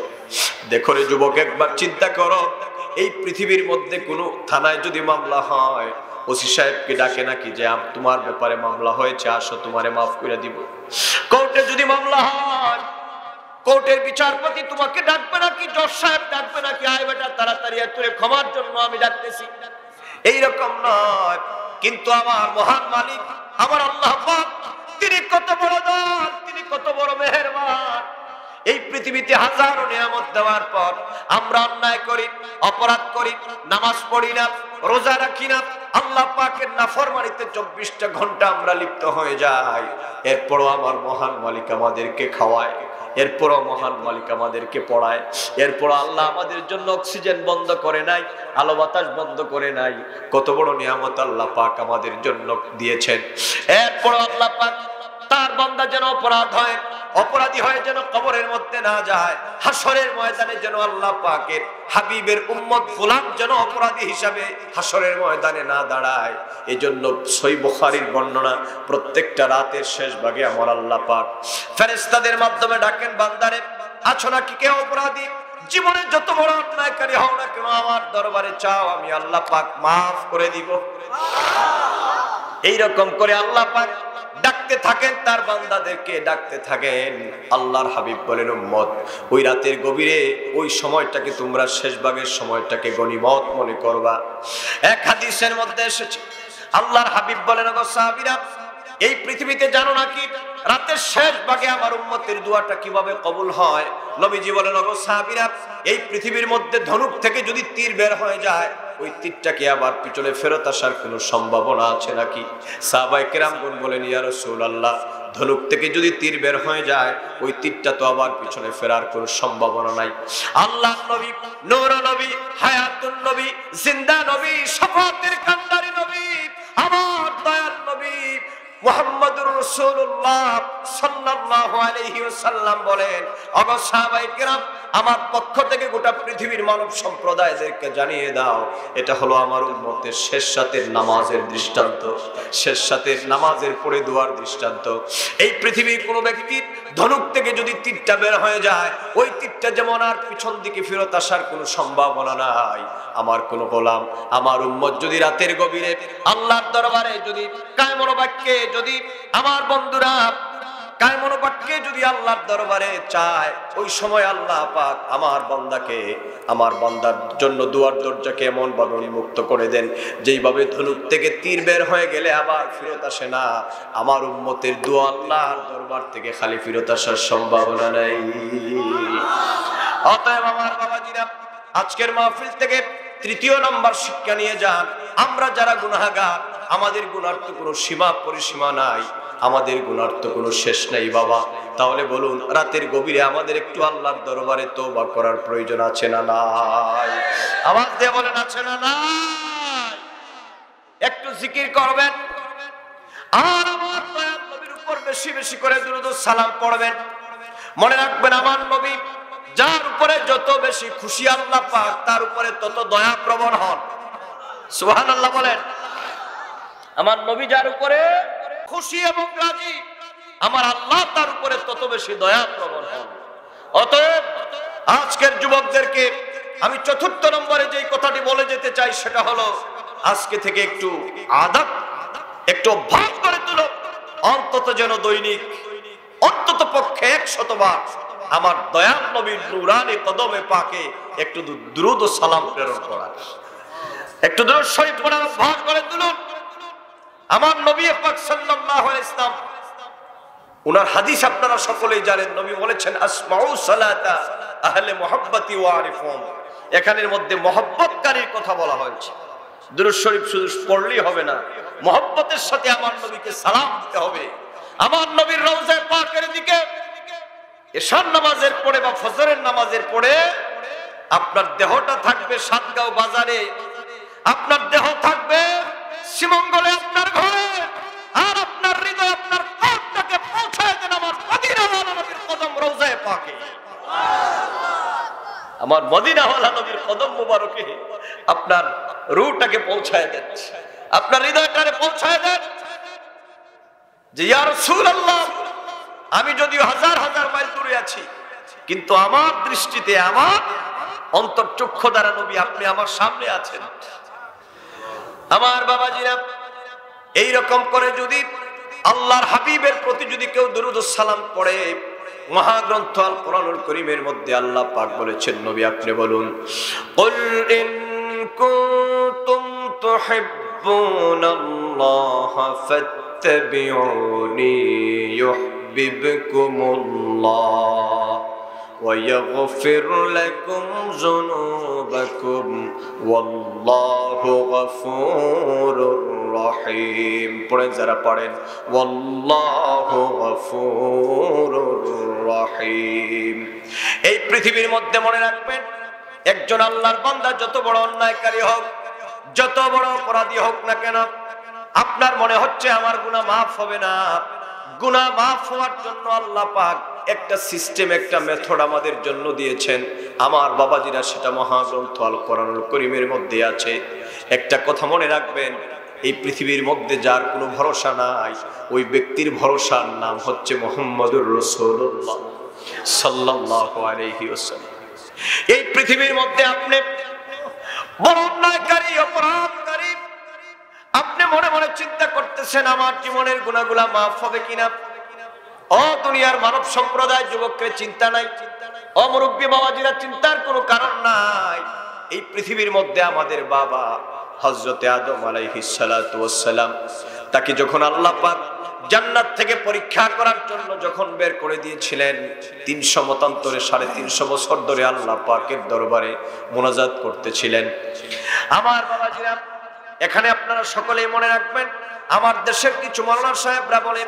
দেখো রে যুবক, একবার চিন্তা করো, এই পৃথিবীর মধ্যে কোনো থানায় যদি মামলা হয়, ওসি সাহেবকে ডাকে নাকি যে তোমার ব্যাপারে মামলা হয়েছে, আসো তোমারে মাফ করে দিব? কোর্টে যদি মামলা হয়, কোর্টের বিচারপতি তোমাকে ডাকবে নাকি, জজ সাহেব ডাকবে নাকি, আয় বেটা তাড়াতাড়ি তোরে ক্ষমার জন্য আমি ডাকতেছি? এইরকম নয়। কিন্তু আমার মহান মালিক আমার আল্লাহ পাক, তিনি কত বড় দয়াল, তিনি কত বড় মেহেরবান। এই পৃথিবীতে হাজারো নিয়ামত দেওয়ার পর আমরা অন্যায় করি, অপরাধ করি, নামাজ পড়ি না, রোজা রাখি না, আল্লাহ পাকের নাফরমানিতে 24টা ঘন্টা আমরা লিপ্ত হয়ে যাই। এরপরও আমার মহান মালিক আমাদেরকে খাওয়ায়, এরপরও মহান মালিক আমাদেরকে পড়ায়, এরপর আল্লাহ আমাদের জন্য অক্সিজেন বন্ধ করে নাই, আলো বাতাস বন্ধ করে নাই। কত বড় নিয়ামত আল্লাহ পাক আমাদের জন্য দিয়েছেন। এরপর আল্লাহ পাক তার বান্দা যেন অপরাধ হয়, অপরাধী হয়ে যেন কবরের মধ্যে না যায়, হাসরের ময়দানে যেন আল্লাহ পাকের হাবিবের উম্মত গোলাম যেন অপরাধী হিসাবে হাসরের ময়দানে না দাঁড়ায়। এজন্য সহিহ বুখারীর বর্ণনা, প্রত্যেকটা রাতের শেষ ভাগে আমার আল্লাহ পাক ফেরেশতাদের মাধ্যমে ডাকেন, বান্দারে আছো নাকি কেউ অপরাধী? জীবনে যত বড় অন্যায়কারী হও না কেন আমার দরবারে চাও, আমি আল্লাহ পাক মাফ করে দিব। এইরকম করে আল্লাহ পাক ডাকতে থাকেন, তার বান্দাদেরকে ডাকতে থাকেন। আল্লাহর হাবিব বলেন, উম্মত ওই রাতের গভীরে ওই সময়টাকে তোমরা শেষ ভাগের সময়টাকে গনিমত মনে করবা। এক হাদিসের মধ্যে এসেছে, আল্লাহর হাবিব বলেন, গো সাহাবীরা, এই পৃথিবীতে জানো নাকি রাতের শেষ ভাগে আমার উম্মতের দোয়াটা কিভাবে কবুল হয়? নবীজি বলেন, গো সাহাবীরা, এই পৃথিবীর মধ্যে ধনুক থেকে যদি তীর বের হয়ে যায়, ওই তীরটাকে আবার পিছনে ফেরত আসার কোনো সম্ভাবনা আছে নাকি? সাহাবায়ে কেরামগণ বলেন, ইয়া রাসূলুল্লাহ, ধনুক থেকে যদি তীর বের হয়ে যায়, ওই তীরটা তো আবার পিছনে ফেরার কোনো সম্ভাবনা নাই। আল্লাহর নবী, নূর নবী, হায়াতুন নবী, জিন্দা নবী, শাফাতের কান্ডারি নবী, আমার দয়াল নবী মুহাম্মদুর রাসূলুল্লাহ সাল্লাল্লাহু আলাইহি ওয়াসাল্লাম বলেন, ওগো সাহাবায়ে কেরাম, আমার পক্ষ থেকে গোটা পৃথিবীর মানব সম্প্রদায়দেরকে জানিয়ে দাও, এটা হলো আমার উম্মতের শেষ রাতের নামাজের দৃষ্টান্ত, শেষ রাতের নামাজের পড়ে দোয়ার দৃষ্টান্ত। এই পৃথিবীর কোনো ব্যক্তির ধনুক থেকে যদি তীরটা বের হয়ে যায়, ওই তীরটা যেমন আর পিছন দিকে ফেরত আসার কোনো সম্ভাবনা নাই। আমার কোন গোলাম, আমার উম্মত যদি রাতের গভীরে আল্লাহর দরবারে যদি কায়মন বাক্যে, যদি আমার বন্ধুরা কায়মন বাক্যে যদি আল্লাহর দরবারে চায়, ওই সময় আল্লাহ পাক আমার বান্দাকে, আমার বান্দার জন্য দুয়ার দরজাকে এমন ভাবে উন্মুক্ত করে দেন, যেইভাবে ধনুক থেকে তীর বের হয়ে গেলে আবার ফেরত আসে না, আমার উম্মতের দোয়া আল্লাহর দরবার থেকে খালি ফেরত আসার সম্ভাবনা নাই। অতএব আমার বাবাজিরা, আজকের মাহফিল থেকে তৃতীয় নাম্বার শিক্ষা নিয়ে যান, আমরা যারা গুনাহগার, আমাদের গুনার তো কোনো সীমা পরিসীমা নাই, আমাদের গুনার তো কোনো শেষ নাই বাবা। তাহলে বলুন, রাতের গভীরে আমাদের একটু আল্লাহর দরবারে তওবা করার প্রয়োজন আছে না নাই? আওয়াজ দিয়ে বলেন, আছে না নাই? একটু জিকির করবেন আর আমার দয়াল নবীর উপর বেশি বেশি করে দুরূদ ও সালাম পড়বেন। মনে রাখবেন, আমার নবী যার উপরে যত বেশি খুশি আল্লাহ পাক, তার উপরে তত দয়া প্রবণ হন। সুবহানাল্লাহ বলেন। আমার নবী যার উপরে খুশি এবং রাজি, আমার আল্লাহ তার উপরে তত বেশি দয়া প্রবণ হন। অতএব আজকের যুবকদেরকে আমি চতুর্থ নম্বরে যেই কথাটি বলে যেতে চাই, সেটা হলো আজকে থেকে একটু আদব, একটু অভ্যাস করে তুলো, অন্তত যেন দৈনিক অন্তত পক্ষে 100 বার আমার দয়াল নবীর নূরানি কদমে পাকে একটু দুরূদ ও সালাম প্রেরণ করা, একটু দুরূদ শরীফ পড়ার অভ্যাস করে তুলুন। আমার নবী পাক সাল্লাল্লাহু আলাইহি ওয়াসাল্লাম, উনার হাদিস আপনারা সকলেই জানেন, নবী বলেছেন, আসমাউ সালাতা আহলে মুহাব্বতি ওয়া আরিফুম। এখানের মধ্যে মহব্বতকারীর কথা বলা হয়েছে। দুরূদ শরীফ শুধু পড়লেই হবে না, মহব্বতের সাথে আমার নবীকে সালাম দিতে হবে। আমার নবীর রওজা পাকের দিকে এশার নামাজের পড়ে বা ফজরের নামাজের পড়ে আপনার দেহটা থাকবে সাতগাঁও বাজারে, আপনার দেহ থাকবে শ্রীমঙ্গলে আপনার ঘরে, আর আপনার হৃদয়, আপনার কলবটাকে পৌঁছায় দেন আমার মদিনাওয়ালা নবীর কদম রওজায়ে পাকে। আমার মদিনাওয়ালা নবীর কদম মুবারকে আপনার রূহটাকে পৌঁছায় দেন, আপনার হৃদয়টাকে পৌঁছায় দেন যে ইয়া রাসূলুল্লাহ, আমি যদিও হাজার হাজার মাইল দূরে আছি, কিন্তু আমার দৃষ্টিতে, আমার অন্তর্চক্ষু দ্বারা নবী আপনি আমার সামনে আছেন। আমার বাবাজিরা, এই রকম করে যদি আল্লাহর হাবিবের প্রতি যদি কেউ দুরূদ ও সালাম পড়ে, মহাগ্রন্থ আল কোরআনুল কারীমের মধ্যে আল্লাহ পাক বলেছেন, নবী আপনি বলুন, কুল ইন কুনতুম তুহিব্বুনাল্লাহ ফাত্তাবিউনি ইউহিব্বুকুমুল্লাহ ويغفر لكم ذنوبكم والله غفور رحيم। পড়েন যারা পড়েন, والله غفور رحيم। এই পৃথিবীর মধ্যে মনে রাখবেন, একজন আল্লাহর বান্দা যত বড় অন্যায়কারী হোক, যত বড় অপরাধী হোক না কেন, আপনার মনে হচ্ছে আমার গুনাহ মাফ হবে না, গুনাহ মাফ হওয়ার জন্য আল্লাহ পাক একটা সিস্টেম, একটা মেথড আমাদের জন্য দিয়েছেন আমার বাবাজিরা, সেটা মহাগ্রন্থ আল কোরআনুল কারীমের মধ্যে আছে। একটা কথা মনে রাখবেন, এই পৃথিবীর মধ্যে যার কোনো ভরসা নাই, ওই ব্যক্তির ভরসার নাম হচ্ছে মুহাম্মদুর রাসূলুল্লাহ সাল্লাল্লাহু আলাইহি ওয়াসাল্লাম। এই পৃথিবীর মধ্যে আপনি বড় অন্যায়কারী, অপরাধকারী, আপনি মনে মনে চিন্তা করতেছেন আমার জীবনের গুনাহগুলা মাফ হবে কিনা। ও দুনিয়ার মানব সম্প্রদায়, যুবকদের চিন্তা নাই, ও মুরব্বী বাবাজিরা চিন্তার কোনো কারণ নাই। এই পৃথিবীর মধ্যে আমাদের বাবা হযরতে আদম আলাইহিস সালাতু ওয়াস সালাম, তাকে যখন আল্লাহ পাক জান্নাত থেকে পরীক্ষা করার জন্য যখন বের করে দিয়েছিলেন, 300 মতান্তরে 350 বছর ধরে আল্লাহ পাকের দরবারে মুনাজাত করতেছিলেন। আমার বাবাজিরা, এখানে আপনারা সকলেই মনে রাখবেন, আমার দেশের কিছু মাওলানা সাহেবরা বলে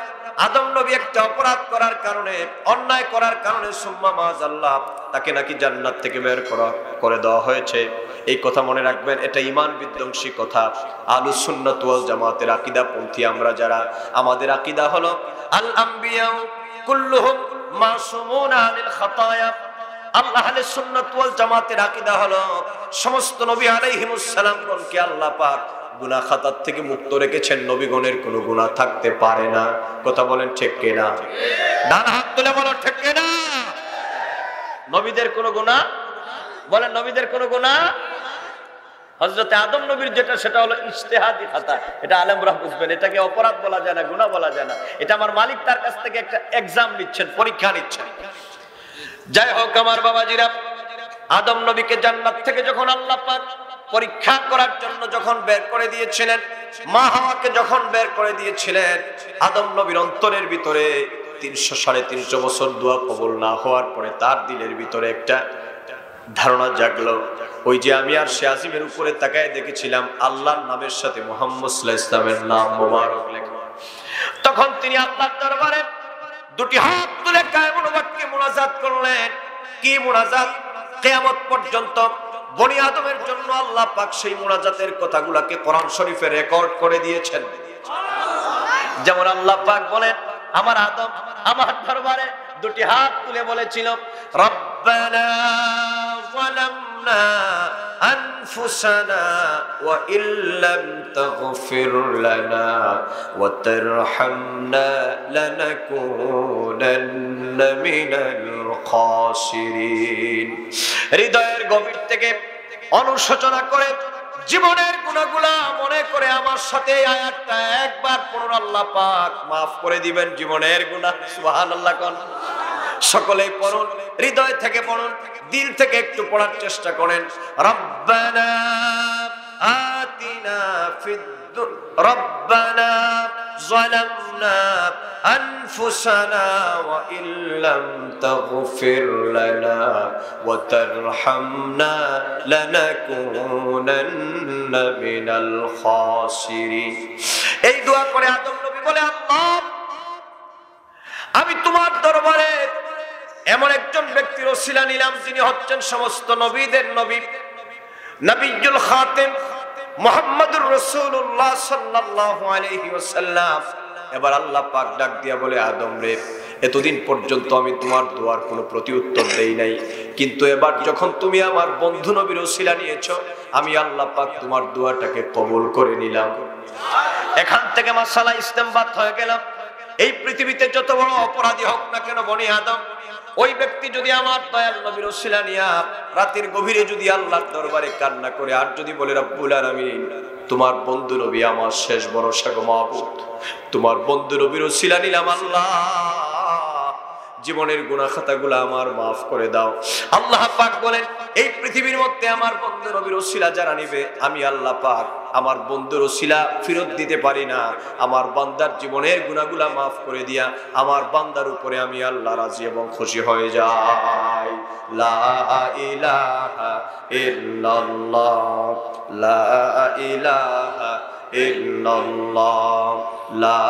আদম নবী একটা অপরাধ করার কারণে, অন্যায় করার কারণে সুম্মা মাযাল্লাহ তাকে নাকি জান্নাত থেকে বের করে দেওয়া হয়েছে। এই কথা মনে রাখবেন, এটা ঈমান বিধ্বংসী কথা। আহলুস সুন্নাত ওয়াল জামাতের আকীদা পন্থী আমরা যারা, আমাদের আকীদা হলো আল আম্বিয়া কুল্লুহুম মাসুমুন আনিল খাতায়া। আহলুস সুন্নাত ওয়াল জামাতের আকীদা হলো সমস্ত নবী আলাইহিমুস সালামগণকে আল্লাহ পাক গুনাহ খাতা থেকে মুক্ত রেখেছেন, নবীগণের কোনো গুনাহ থাকতে পারে না। কথা বলেন ঠিক কিনা? ডান হাত তুলে বলো ঠিক কিনা? নবীদের কোনো গুনাহ, বলেন নবীদের কোনো গুনাহ। হযরতে আদম নবীর যেটা, সেটা হলো ইজতিহাদি খাতা। এটা আলেমরা বুঝবেন, এটাকে অপরাধ বলা যায় না, গুনাহ বলা যায় না। এটা আমার মালিক তার কাছ থেকে একটা এক্সাম নিচ্ছেন, পরীক্ষা নিচ্ছেন। যাই হোক আমার বাবাজিরা, আদম নবীকে জান্নাত থেকে যখন আল্লাহ পাক পরীক্ষা করার জন্য যখন বের করে দিয়েছিলেন, মা হাওয়াকে যখন বের করে দিয়েছিলেন, আদম নবীর অন্তরের ভিতরে 300-350 বছর দোয়া কবুল না হওয়ার পরে তার দিলের ভিতরে একটা ধারণা জাগলো। ওই যে আমি আর সে আজিমের উপরে তাকায় দেখেছিলাম আল্লাহর নামের সাথে মুহাম্মদ সাল্লাল্লাহু আলাইহি ওয়াসাল্লামের নাম মোবারক লেখা। তখন তিনি আল্লাহর দরবারে দুটি হাত তুলে কায়মুনবাক্যে মুনাজাত করলেন। কি মুনাজাত? কিয়ামত পর্যন্ত বনি আদমের জন্য আল্লাহ পাক সেই মুনাজাতের কথাগুলোকে কোরআন শরীফে রেকর্ড করে দিয়েছেন। যেমন আল্লাহ পাক বলেন, আমার আদম আমার দরবারে দুটি হাত তুলে বলেছিল, রব্বানা যালামনা আনফুসানা ওয়া ইল্লাম তাগফির লানা ওয়া তারহামনা লানাকুনান্না মিনাল খাসিরিন। হৃদয়ের গভীর থেকে অনুশোচনা করে, জীবনের গুনাহগুলা মনে করে আমার সাথে আয়াতটা একবার পড়ুন, আল্লাহ পাক মাফ করে দিবেন জীবনের গুনাহ। সুবহানাল্লাহ কোন সকলেই পড়ুন, হৃদয় থেকে পড়ুন, দিল থেকে একটু পড়ার চেষ্টা করেন। রব্বানা আতিনা রব্বানা যালামনা আনফুসানা ওয়া ইল্লাম তাগফির লানা ওয়া তারহামনা লানাকুনান্না মিনাল খাসিরিন। এই দোয়া করে আদম নবী বলে, আল্লাহ আমি তোমার দরবারে এমন একজন ব্যক্তির ওসিলা নিলাম যিনি হচ্ছেন সমস্ত নবীদের নবী, নবিয়ুল খাতেম মুহাম্মদুর রাসূলুল্লাহ সাল্লাল্লাহু আলাইহি ওয়াসাল্লাম। এবার আল্লাহ পাক ডাক দিয়া বলে, আদম রে, এতদিন পর্যন্ত আমি তোমার দোয়ার কোনো প্রতিউত্তর দেই নাই, কিন্তু এবার যখন তুমি আমার বন্ধু নবীর ওসিলা নিয়েছো, আমি আল্লাহ পাক তোমার দোয়াটাকে কবুল করে নিলাম। এখান থেকে মাসালা ইস্তেমবাত হয়ে গেল, এই পৃথিবীতে যত বড় অপরাধী হোক না কেন বনি আদম, ওই ব্যক্তি যদি আমার দয়াল নবীর ওসিলা নিয়া রাতের গভীরে যদি আল্লাহর দরবারে কান্না করে আর যদি বলে, রব্বুল আলামিন তোমার বন্ধু নবী আমার শেষ ভরসা গো মাবুদ, তোমার বন্ধু নবীর ওসিলা নিলাম, আল্লাহ জীবনের গুনাহ খাতাগুলো আমার মাফ করে দাও। আল্লাহ পাক বলেন, এই পৃথিবীর মধ্যে আমার বন্ধু নবীর ওসিলা যারা নিবে, আমি আল্লাহ পাক আমার বন্ধুর ওসিলা ফেরত দিতে পারি না। আমার বান্দার জীবনের গুনাহগুলো মাফ করে দিয়া আমার বান্দার উপরে আমি আল্লাহ রাজি এবং খুশি হয়ে যাই। লা ইলাহা ইল্লাল্লাহ, লা ইলাহা ইল্লাল্লাহ, লা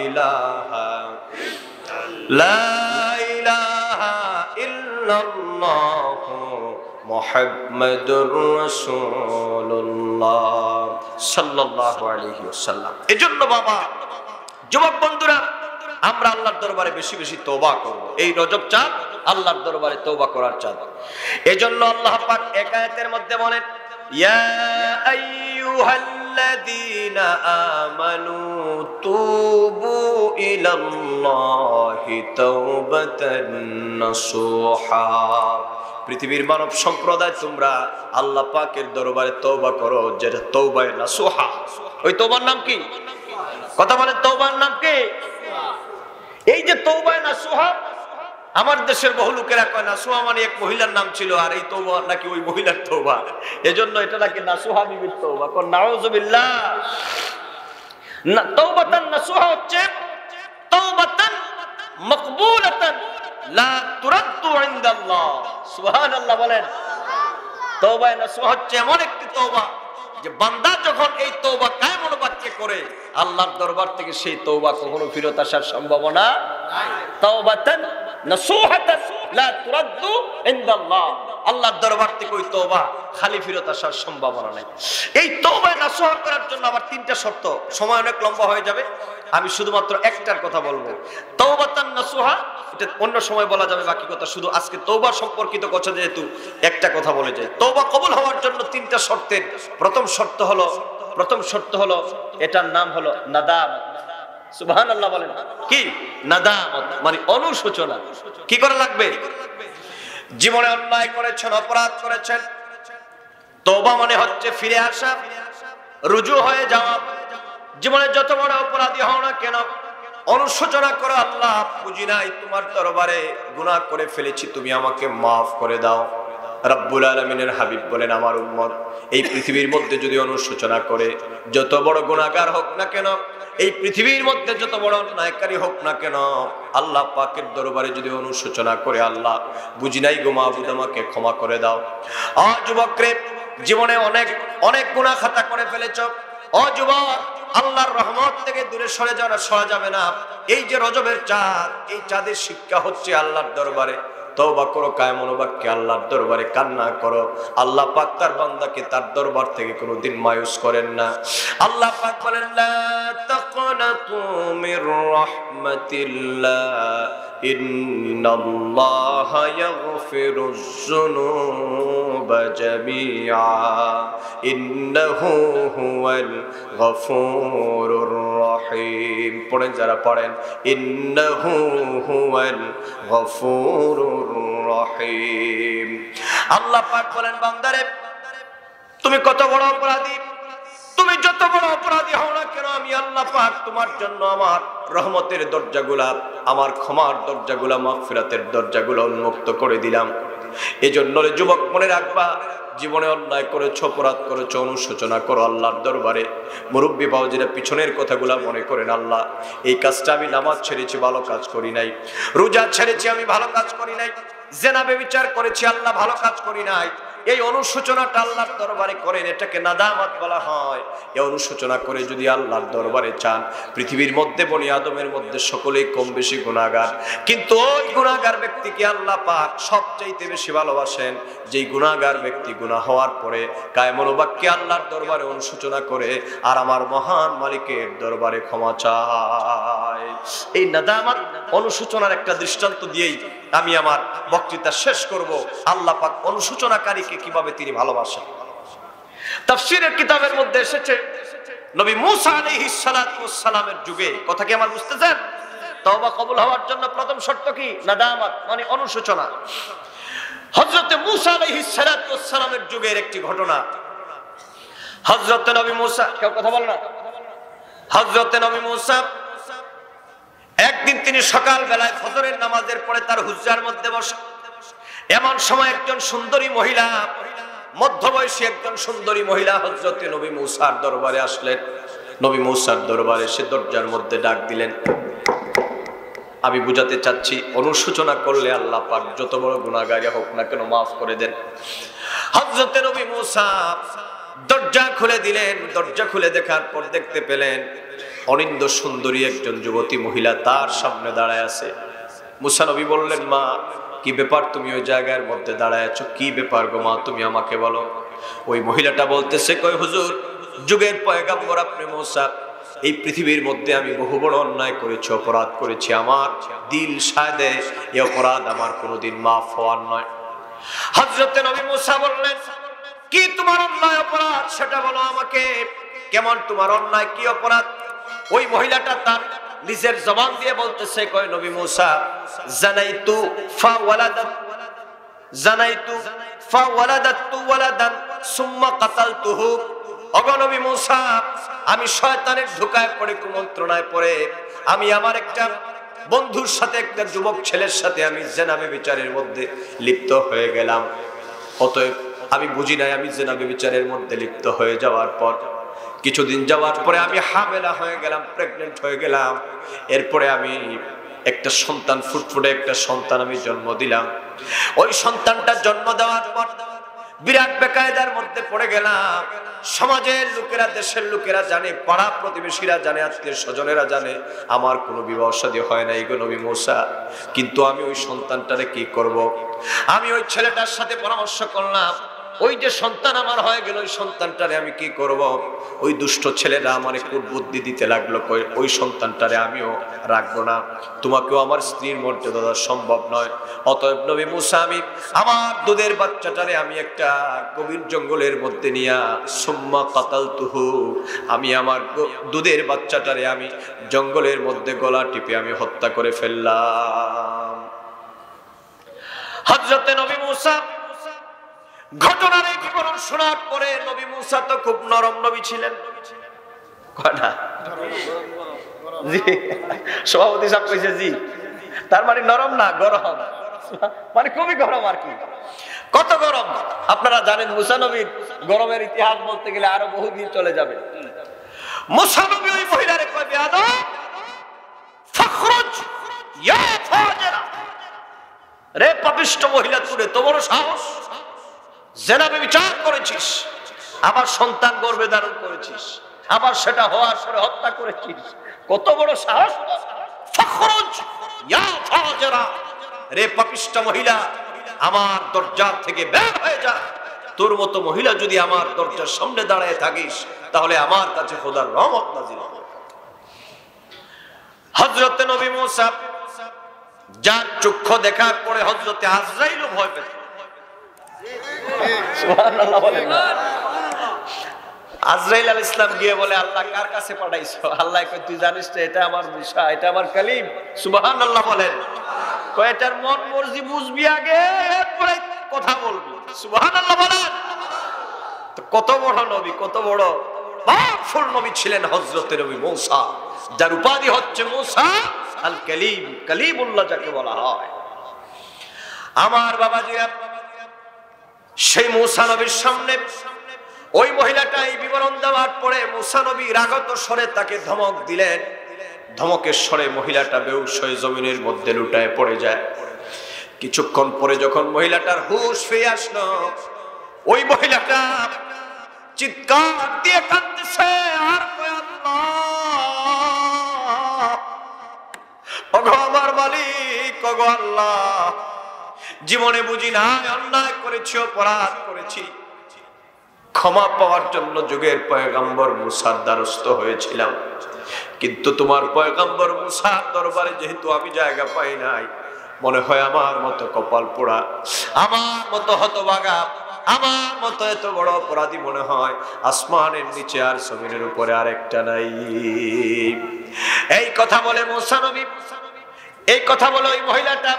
ইলাহা লা ইলাহা ইল্লাল্লাহ মুহাম্মাদুর রাসূলুল্লাহ সাল্লাল্লাহু আলাইহি ওয়াসাল্লাম। এজন্য বাবা, যুবক বন্ধুরা, আমরা আল্লাহর দরবারে বেশি বেশি তওবা করব। এই রজব চাঁদ আল্লাহর দরবারে তওবা করার চাঁদ। এজন্য আল্লাহ পাক এক আয়াতের মধ্যে বলেন, ইয়া আইয়ুহাল্লাযীনা আমানু তুবু ইলাল্লাহি তাওবাতান নাসুহা। পৃথিবীর মানব সম্প্রদায় তোমরা আল্লাহ পাকের দরবারে তওবা করো, যেটা তওবায়ে নাসুহা। ওই তওবার নাম কি? কথা বলেন, তওবার নাম কি? এই যে তওবায়ে নাসুহা, আমার দেশের বহু লোকেরা কয় নাসুহা মানে এক মহিলার নাম ছিল, আর এই তওবা নাকি ওই মহিলার তওবা, এজন্য এটা নাকি নাসুহা বিবির তওবা। কোন নাউযুবিল্লাহ। না, তাওবাতান নাসুহা হচ্ছে তাওবাতান মাকবুলাতান লা তুরাদ্দু ইনদাল্লাহ। সুবহানাল্লাহ বলেন। তাওবা নাসুহা হচ্ছে এমন একটি তওবা যে বান্দা যখন এই তওবা কায়েমুল বাক্যে করে, আল্লাহর দরবার থেকে সেই তওবা কখনো ফিরত আসার সম্ভাবনা নাই। তাওবাতান নাসুহাতান লা তুরাদ্দু ইনদাল্লাহ। আল্লাহর দরবার থেকে ওই তওবা খালি ফিরত আসার সম্ভাবনা নাই। এই তওবা নাসুহা করার জন্য আবার তিনটা শর্ত, সময় অনেক লম্বা হয়ে যাবে, আমি শুধুমাত্র একটার কথা বলবো। তাওবাতান নাসুহা এটা অন্য সময় বলা যাবে বাকি কথা, শুধু আজকে তওবা সম্পর্কিত কথা যেহেতু একটা কথা বলে যায়। তওবা কবুল হওয়ার জন্য তিনটা শর্তের প্রথম শর্ত হলো এটার নাম হলো নাদামত। সুবহানাল্লাহ বলেন। কি? নাদামত মানে অনুশোচনা। কি করা লাগবে? জীবনে অন্যায় করেছেন, অপরাধ করেছেন, তওবা মানে হচ্ছে ফিরে আসা, রুজু হয়ে যাওয়া। জীবনে যত বড় অপরাধী হও না কেন, অনুশোচনা করো, আল্লাহ বুঝি নাই তোমার দরবারে গুনাহ করে ফেলেছি, তুমি আমাকে মাফ করে দাও। রব্বুল আলামিনের হাবিব বলেন, আমার উম্মত এই পৃথিবীর মধ্যে যদি অনুশোচনা করে, যত বড় গুনাহগার হোক না কেন, এই পৃথিবীর মধ্যে যত বড় অন্যায়কারী হোক না কেন, আল্লাহ পাকের দরবারে যদি অনুশোচনা করে, আল্লাহ বুঝি নাই গো মাবুদ আমাকে ক্ষমা করে দাও। যুবকরে, জীবনে অনেক অনেক গুনাহ খাতা করে ফেলেছ। যুবক, আল্লাহর রহমত থেকে দূরে সরে যাবে না। এই যে রজবের চাঁদ, এই চাঁদের শিক্ষা হচ্ছে আল্লাহর দরবারে তওবা করো, কায়েমুল বাক্যে আল্লাহর দরবারে কান্না করো। আল্লাহ পাক তার বান্দাকে তার দরবার থেকে কোনোদিন মায়ুস করেন না। আল্লাহ পাক বলেন, লা তাকনাতু মির রাহমাতিল্লাহ ইন্নাল্লাহা ইয়াগফিরুজ যুনুবা জামিআ ইন্নাহু হুয়াল গফুরুর রহিম। পড়েন, যারা পড়েন, ইন্নাহু হুয়াল গফুরুর রহিম। আল্লাহ পাক বলেন, বান্দারে তুমি কত বড় অপরাধী, তুমি যত বড় অপরাধী হও না কেন, আমি আল্লাহ পাক তোমার জন্য আমার রহমতের দরজাগুলা, আমার ক্ষমার দরজাগুলা, মাগফিরাতের দরজাগুলা উন্মুক্ত করে দিলাম। এজন্য যুবক মনে রাখবা, জীবনে অন্যায় করেছো, অপরাধ করেছো, অনুশোচনা করো আল্লাহর দরবারে। মুরব্বী বাউজিরা পিছনের কথাগুলা মনে করেন, আল্লাহ এই কাজটা আমি নামাজ ছেড়েছি, ভালো কাজ করি নাই, রোজা ছেড়েছি, আমি ভালো কাজ করি নাই, জেনা ব্যভিচার করেছি, আল্লাহ ভালো কাজ করি নাই। এই অনুশোচনাটা আল্লাহর দরবারে করেন, এটাকে নাদামত বলা হয়। এই অনুশোচনা করে যদি আল্লাহর দরবারে চান, পৃথিবীর মধ্যে বনি আদমের মধ্যে সকলেই কম বেশি গুনাহগার, কিন্তু ওই গুনাহগার ব্যক্তিকে আল্লাহ পাক সবচাইতে বেশি ভালোবাসেন যেই গুনাহগার ব্যক্তি গুনাহ হওয়ার পরে কায়েমুল বাক্যে আল্লাহর দরবারে অনুশোচনা করে আর আমার মহান মালিকের দরবারে ক্ষমা চায়। এই নাদামত অনুশোচনার একটা দৃষ্টান্ত দিয়েই আমি আমার বক্তৃতা শেষ করব। আল্লাহ পাক অনুশোচনাকারীকে কিভাবে তিনি ভালোবাসেন। তাফসীরের কিতাবের মধ্যে এসেছে, নবী মূসা আলাইহিস সালাতু ওয়াস সালামের যুগে, কথা কি আমার বুঝতেছেন? তওবা কবুল হওয়ার জন্য প্রথম শর্ত কি? নাদামত মানে অনুশোচনা। হযরত মূসা আলাইহিস সালাতু ওয়াস সালামের যুগের একটি ঘটনা। হযরত নবী মূসা, কেউ কথা বলে না। হযরত নবী মূসা একদিন তিনি সকাল বেলায় ফজরের নামাজের পরে তার হুজরার মধ্যে বসে, এমন সময় একজন সুন্দরী মহিলা, মধ্যবয়সী একজন সুন্দরী মহিলা হযরত নবী মূসার দরবারে আসলেন। নবী মূসার দরবারে এসে দরজার মধ্যে ডাক দিলেন। আমি বুঝাতে চাচ্ছি, অনুশোচনা করলে আল্লাহ পাক যত বড় গুনাহগারী হোক না কেন মাফ করে দেন। হযরত নবী মূসা দরজা খুলে দিলেন। দরজা খুলে দেখার পর দেখতে পেলেন অনিন্দ সুন্দরী একজন যুবতী মহিলা তার সামনে দাঁড়ায় আছে। মূসা নবী বললেন, মা কি ব্যাপার, তুমি ওই জায়গার মধ্যে দাঁড়ায় আছো, কি ব্যাপার গো মা, তুমি আমাকে বলো। ওই মহিলাটা বলতেছে, কই হুজুর, যুগের পয়গম্বর আপনি মূসা, এই পৃথিবীর মধ্যে আমি বহু বড় অন্যায় করেছি, অপরাধ করেছি, আমার দিল সায়দে এই অপরাধ আমার কোনোদিন মাফ হওয়ার নয়। হযরতে নবী মুসা বললেন, কি তোমার অন্যায় অপরাধ সেটা বলো আমাকে, কেমন তোমার অন্যায়, কি অপরাধ? ওই মহিলাটা তার নিজের জবান দিয়ে বলতেছে, কয় নবী মুসা, জানাইতু ফা ওয়ালাদাত, জানাইতু ফা ওয়ালাদাতু ওয়ালাদান সুম্মা কাতালতুহু। ওগো নবী মুসা, আমি শয়তানের ধোঁকায় পড়ে, কুমন্ত্রণায় পড়ে আমি আমার একটা বন্ধুর সাথে, একটা যুবক ছেলের সাথে আমি জিনা ব্যভিচারের মধ্যে লিপ্ত হয়ে গেলাম। অতএব আমি বুঝি নাই, আমি জিনা ব্যভিচারের মধ্যে লিপ্ত হয়ে যাওয়ার পর কিছুদিন যাওয়ার পরে আমি হামেলা হয়ে গেলাম, প্রেগনেন্ট হয়ে গেলাম। এরপরে আমি একটা সন্তান, ফুটফুটে একটা সন্তান আমি জন্ম দিলাম। ওই সন্তানটা জন্ম দেওয়ার পর বিরাট বেকায়দার মধ্যে পড়ে গেলাম। সমাজের লোকেরা, দেশের লোকেরা জানে, পাড়া প্রতিবেশীরা জানে, আত্মীয় স্বজনেরা জানে আমার কোনো বিবাহ শাদী হয় নাই গো নবী মুসা। কিন্তু আমি ওই সন্তানটারে কি করব? আমি ওই ছেলেটার সাথে পরামর্শ করলাম, ওই যে সন্তান আমার হয়ে গেল, ওই সন্তানটারে আমি কি করব? ওই দুষ্ট ছেলেরা আমারে কুটবুদ্ধি দিতে লাগলো, ওই সন্তানটারে আমিও রাখবো না, তোমাকেও আমার স্ত্রীর মর্যাদা দেওয়া সম্ভব নয়। অতএব নবী মুসা, আমি আমার দুধের বাচ্চাটারে আমি একটা গভীর জঙ্গলের মধ্যে নিয়া সুম্মা কাতালতুহু, আমি আমার দুধের বাচ্চাটারে আমি জঙ্গলের মধ্যে গলা টিপে আমি হত্যা করে ফেললাম। হযরতে নবী মুসা ঘটনার এই বিবরণ শোনার পরে, নবী মুসা তো খুব নরম নবী ছিলেন, জি সভাপতি সাহেব কইছে জি, তার মানে নরম না, গরম, মানে খুবই গরম আর কি। কত গরম আপনারা জানেন, মুসা নবীর গরমের ইতিহাস বলতে গেলে আরো বহুদিন চলে যাবে। মুসা নবী ওই মহিলারে কয়, বেয়াদব ফখরুজ ইয়া ফাজিরা, রে পাপিষ্ঠ মহিলা, তুই তো বড় সাহস, জিনা ব্যভিচার করেছিস, আবার সন্তান গর্ভে ধারণ করেছিস, আবার সেটা হওয়ার পরে হত্যা করেছিস, কত বড় সাহস! ফখরুজ ইয়া ফাজিরা, রে পাপিষ্ঠ মহিলা, আমার দরজা থেকে বের হয়ে যা। তোর মতো মহিলা যদি আমার দরজার সামনে দাঁড়ায় থাকিস, তাহলে আমার কাছে খোদার রহমত নাযিল হবে। হযরতে নবী মুসা যার চক্ষু দেখার পরে হযরতে আজরাইলও ভয় পেত। সুবহানাল্লাহ বলেন না। আজরাইল আলাইহিস সালাম গিয়ে বলে, আল্লাহ কার কাছে পাঠাইছো? আল্লাহ কয়, তুই জানিস তো এটা আমার মুসা, এটা আমার কালিম। সুবহানাল্লাহ বলেন। কয়, এটার মন মর্জি বুঝবি আগে, এরপরে কথা বলবি। সুবহানাল্লাহ বলেন। তো কত বড় নবী, কত বড় পাওয়ারফুল নবী ছিলেন হযরতে নবী মুসা, যার উপাধি হচ্ছে মুসা আল কালিম, কালিমুল্লাহ যাকে বলা হয়। আমার বাবাজিরা, সেই মুসা নবীর সামনে ওই মহিলাটা এই বিবরণ দেওয়ার পরে মুসা নবী রাগত স্বরে তাকে ধমক দিলেন। ধমকের স্বরে মহিলাটা বেহুশ হয়ে জমিনের মধ্যে লুটায় পড়ে যায়। কিছুক্ষণ পরে যখন মহিলাটার হুঁশ ফিরে আসলো, ওই মহিলাটা চিৎকার দিয়ে কাঁদতেছে আর কয়, আল্লাহ, ওগো আমার মালিক, ওগো আল্লাহ, জীবনে বুঝি না অন্যায় করেছি, অপরাধ করেছি, ক্ষমা পাওয়ার জন্য যুগের পয়গম্বর মুসার দ্বারস্থ হয়েছিলাম, কিন্তু তোমার পয়গম্বর মুসার দরবারে যেহেতু আমি জায়গা পাই নাই, মনে হয় আমার মতো কপাল পোড়া, আমার মতো হতভাগা, আমার মতো এত বড় অপরাধী মনে হয় আসমানের নিচে আর জমিনের উপরে আরেকটা নাই। এই কথা বলে মুসা নবী, এই কথা বলে ওই মহিলাটা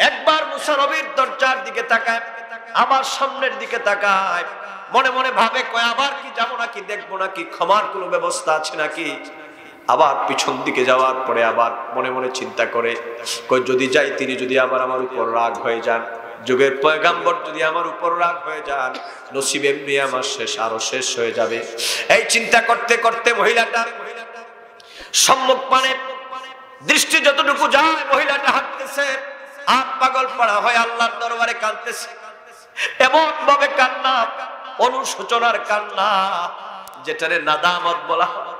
একবার মুসা নবীর দরজার দিকে তাকায়, আবার সামনের দিকে তাকায়, মনে মনে ভাবে, কয় আবার কি যাবো নাকি, দেখবো নাকি, ক্ষমার কোনো ব্যবস্থা আছে নাকি। আবার পিছন দিকে যাওয়ার পরে আবার মনে মনে চিন্তা করে, কই যদি যাই, তিনি যদি আবার আমার উপর রাগ হয়ে যান, যুগের পয়গম্বর যদি আমার উপর রাগ হয়ে যান, নসিব এমনি আমার শেষ, আরো শেষ হয়ে যাবে। এই চিন্তা করতে করতে মহিলাটা সম্মুখ পানে দৃষ্টি যতটুকু যায়, মহিলাটা হাঁটতেছে আর পাগল পাড়া হয়ে আল্লাহর দরবারে কাঁদতেছে। এমন ভাবে কান্না, অনুশোচনার কান্না, যেটারে নাদামত বলা হয়,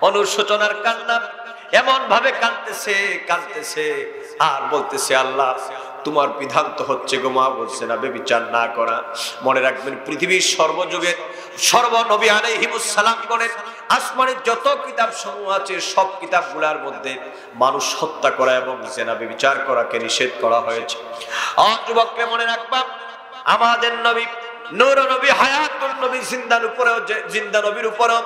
অনুশোচনার কান্না। এমন ভাবে কাঁদতেছে, কাঁদতেছে আর বলতেছে, আল্লাহ তোমার বিধান তো হচ্ছে গো মাহবুব জেনা ব্যভিচার না করা। মনে রাখবেন পৃথিবীর সর্বযুগের সর্বনবী আলাইহিমুস সালাম গণের আসমানের যত কিতাব সমূহ আছে সব কিতাবগুলোর মধ্যে মানুষ হত্যা করা এবং জেনা ব্যভিচার করাকে নিষেধ করা হয়েছে। আর যুবককে মনে রাখবা আমাদের নবী নূর নবী হায়াতুল নবী জিন্দা নবীর উপরেও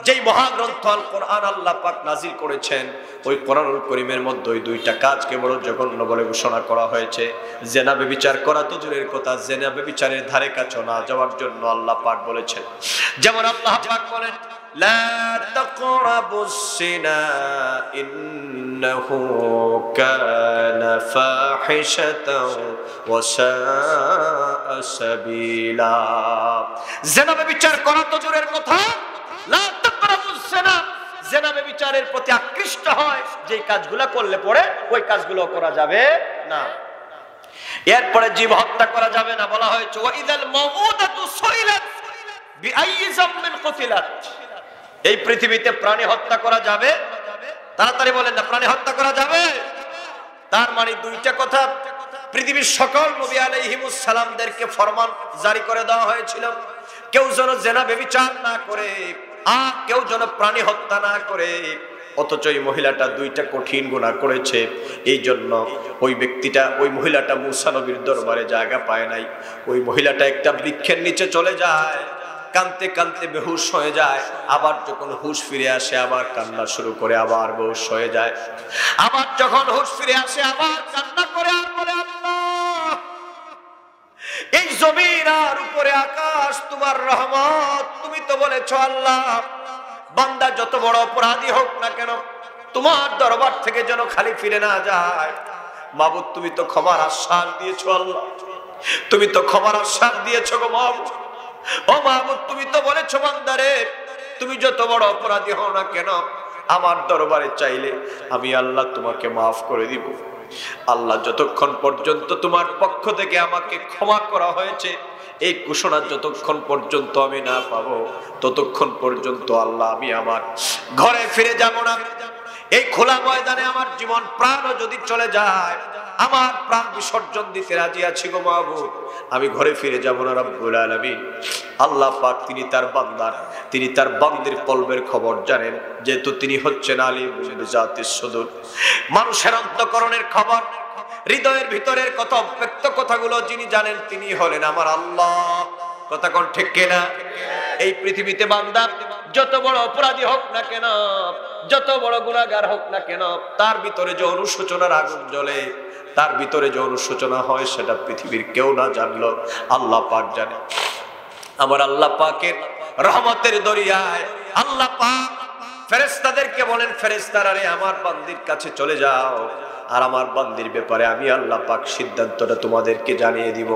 যেই মহাগ্রন্থ আল কোরআন আল্লাহ পাক নাজিল করেছেন, ওই কোরআনুল কারীমের মধ্যে ওই দুইটা কাজকে বড় জঘন্য বলে ঘোষণা করা হয়েছে। জেনা ব্যভিচার করা তো দূরের কথা, জেনা ব্যভিচারের ধারে কাছে না যাওয়ার জন্য আল্লাহ পাক বলেছেন। যেমন আল্লাহ পাক বলেন লা তাকরাবুস সিনা ইন্নাহু কানা ফাহিশাতাও ওয়া সাআ সাবিলা। জেনা ব্যভিচার করা তো দূরের কথা, লা তাকরাবুস সিনা, জেনা ব্যভিচারের প্রতি আকৃষ্ট হয় যে কাজগুলো করলে পরে ওই কাজগুলো করা যাবে না। এরপরে জীব হত্যা করা যাবে না, বলা হয়েছে ওয়া ইযাল মাউউদাতু সুইলাত বিআইয়ি যামবিন কুতিলাত। এই পৃথিবীতে প্রাণী হত্যা করা যাবে? তাড়াতাড়ি বলেন না, প্রাণী হত্যা করা যাবে? তার মানে দুইটা কথা পৃথিবীর সকল নবী আলাইহিমুস সালামদেরকে ফরমান জারি করে দেওয়া হয়েছিল, কেউ যেন জেনা ব্যভিচার না করে আর কেউ যেন প্রাণী হত্যা না করে। অথচ এই মহিলাটা দুইটা কঠিন গুনাহ করেছে, এই জন্য ওই ব্যক্তিটা ওই মহিলাটা মুসা নবীর দরবারে জায়গা পায় নাই। ওই মহিলাটা একটা বৃক্ষের নিচে চলে যায়, কাঁদতে কাঁদতে বেহুশ হয়ে যায়। আবার যখন হুঁশ ফিরে আসে আবার কান্না শুরু করে, আবার বেহুশ হয়ে যায়। আবার যখন হুঁশ ফিরে আসে আবার কান্না করে আর বলে আল্লাহ, এই জমিন আর উপরে আকাশ তোমার রহমত। তুমি তো বলেছো আল্লাহ বান্দা যত বড় অপরাধী হোক না কেন তোমার দরবার থেকে যেন খালি ফিরে না যায়। মাবুদ তুমি তো ক্ষমার আশ্বাস দিয়েছো, আল্লাহ তুমি তো ক্ষমার আশ্বাস দিয়েছো গো মাবুদ। ও মাহবুব তুমি তো বলেছো বান্দারে তুমি যত বড় অপরাধী হও না কেন আমার দরবারে চাইলে আমি আল্লাহ তোমাকে মাফ করে দিব। আল্লাহ যতক্ষণ পর্যন্ত তোমার পক্ষ থেকে আমাকে ক্ষমা করা হয়েছে এই ঘোষণা যতক্ষণ পর্যন্ত আমি না পাবো ততক্ষণ পর্যন্ত আল্লাহ আমি আমার ঘরে ফিরে যাব না। এই খোলা ময়দানে আমার জীবন প্রাণও যদি চলে যায় আমার প্রাণ বিসর্জন দিতে রাজি আছি গো মাহবুব, আমি ঘরে ফিরে যাব না। রব্বুল আলামিন আল্লাহ পাক তিনি তার বান্দির কলবের খবর জানেন, যেহেতু তিনি হচ্ছেন আলিমুল বিজাতিস সুদূর, মানুষের অন্তঃকরণের খবর, হৃদয়ের ভিতরের কথা, অব্যক্ত কথাগুলো যিনি জানেন তিনি হলেন আমার আল্লাহ। কথা কোন ঠিক কিনা? এই পৃথিবীতে বান্দা যত বড় অপরাধী হোক না কেন, যত বড় গুনাহগার হোক না কেন, তার ভিতরে যে অনুশোচনার আগুন জ্বলে, তার ভিতরে যে অনুশোচনা হয় সেটা পৃথিবীর কেউ না জানলো আল্লাহ পাক জানে। আমার আল্লাহ পাকের রহমতের দরিয়ায় আল্লাহ পাক ফেরেশতাদেরকে বলেন, ফেরেশতারা রে আমার বান্দির কাছে চলে যাও, আর আমার বান্দির ব্যাপারে আমি আল্লাহ পাক সিদ্ধান্তটা তোমাদেরকে জানিয়ে দিব।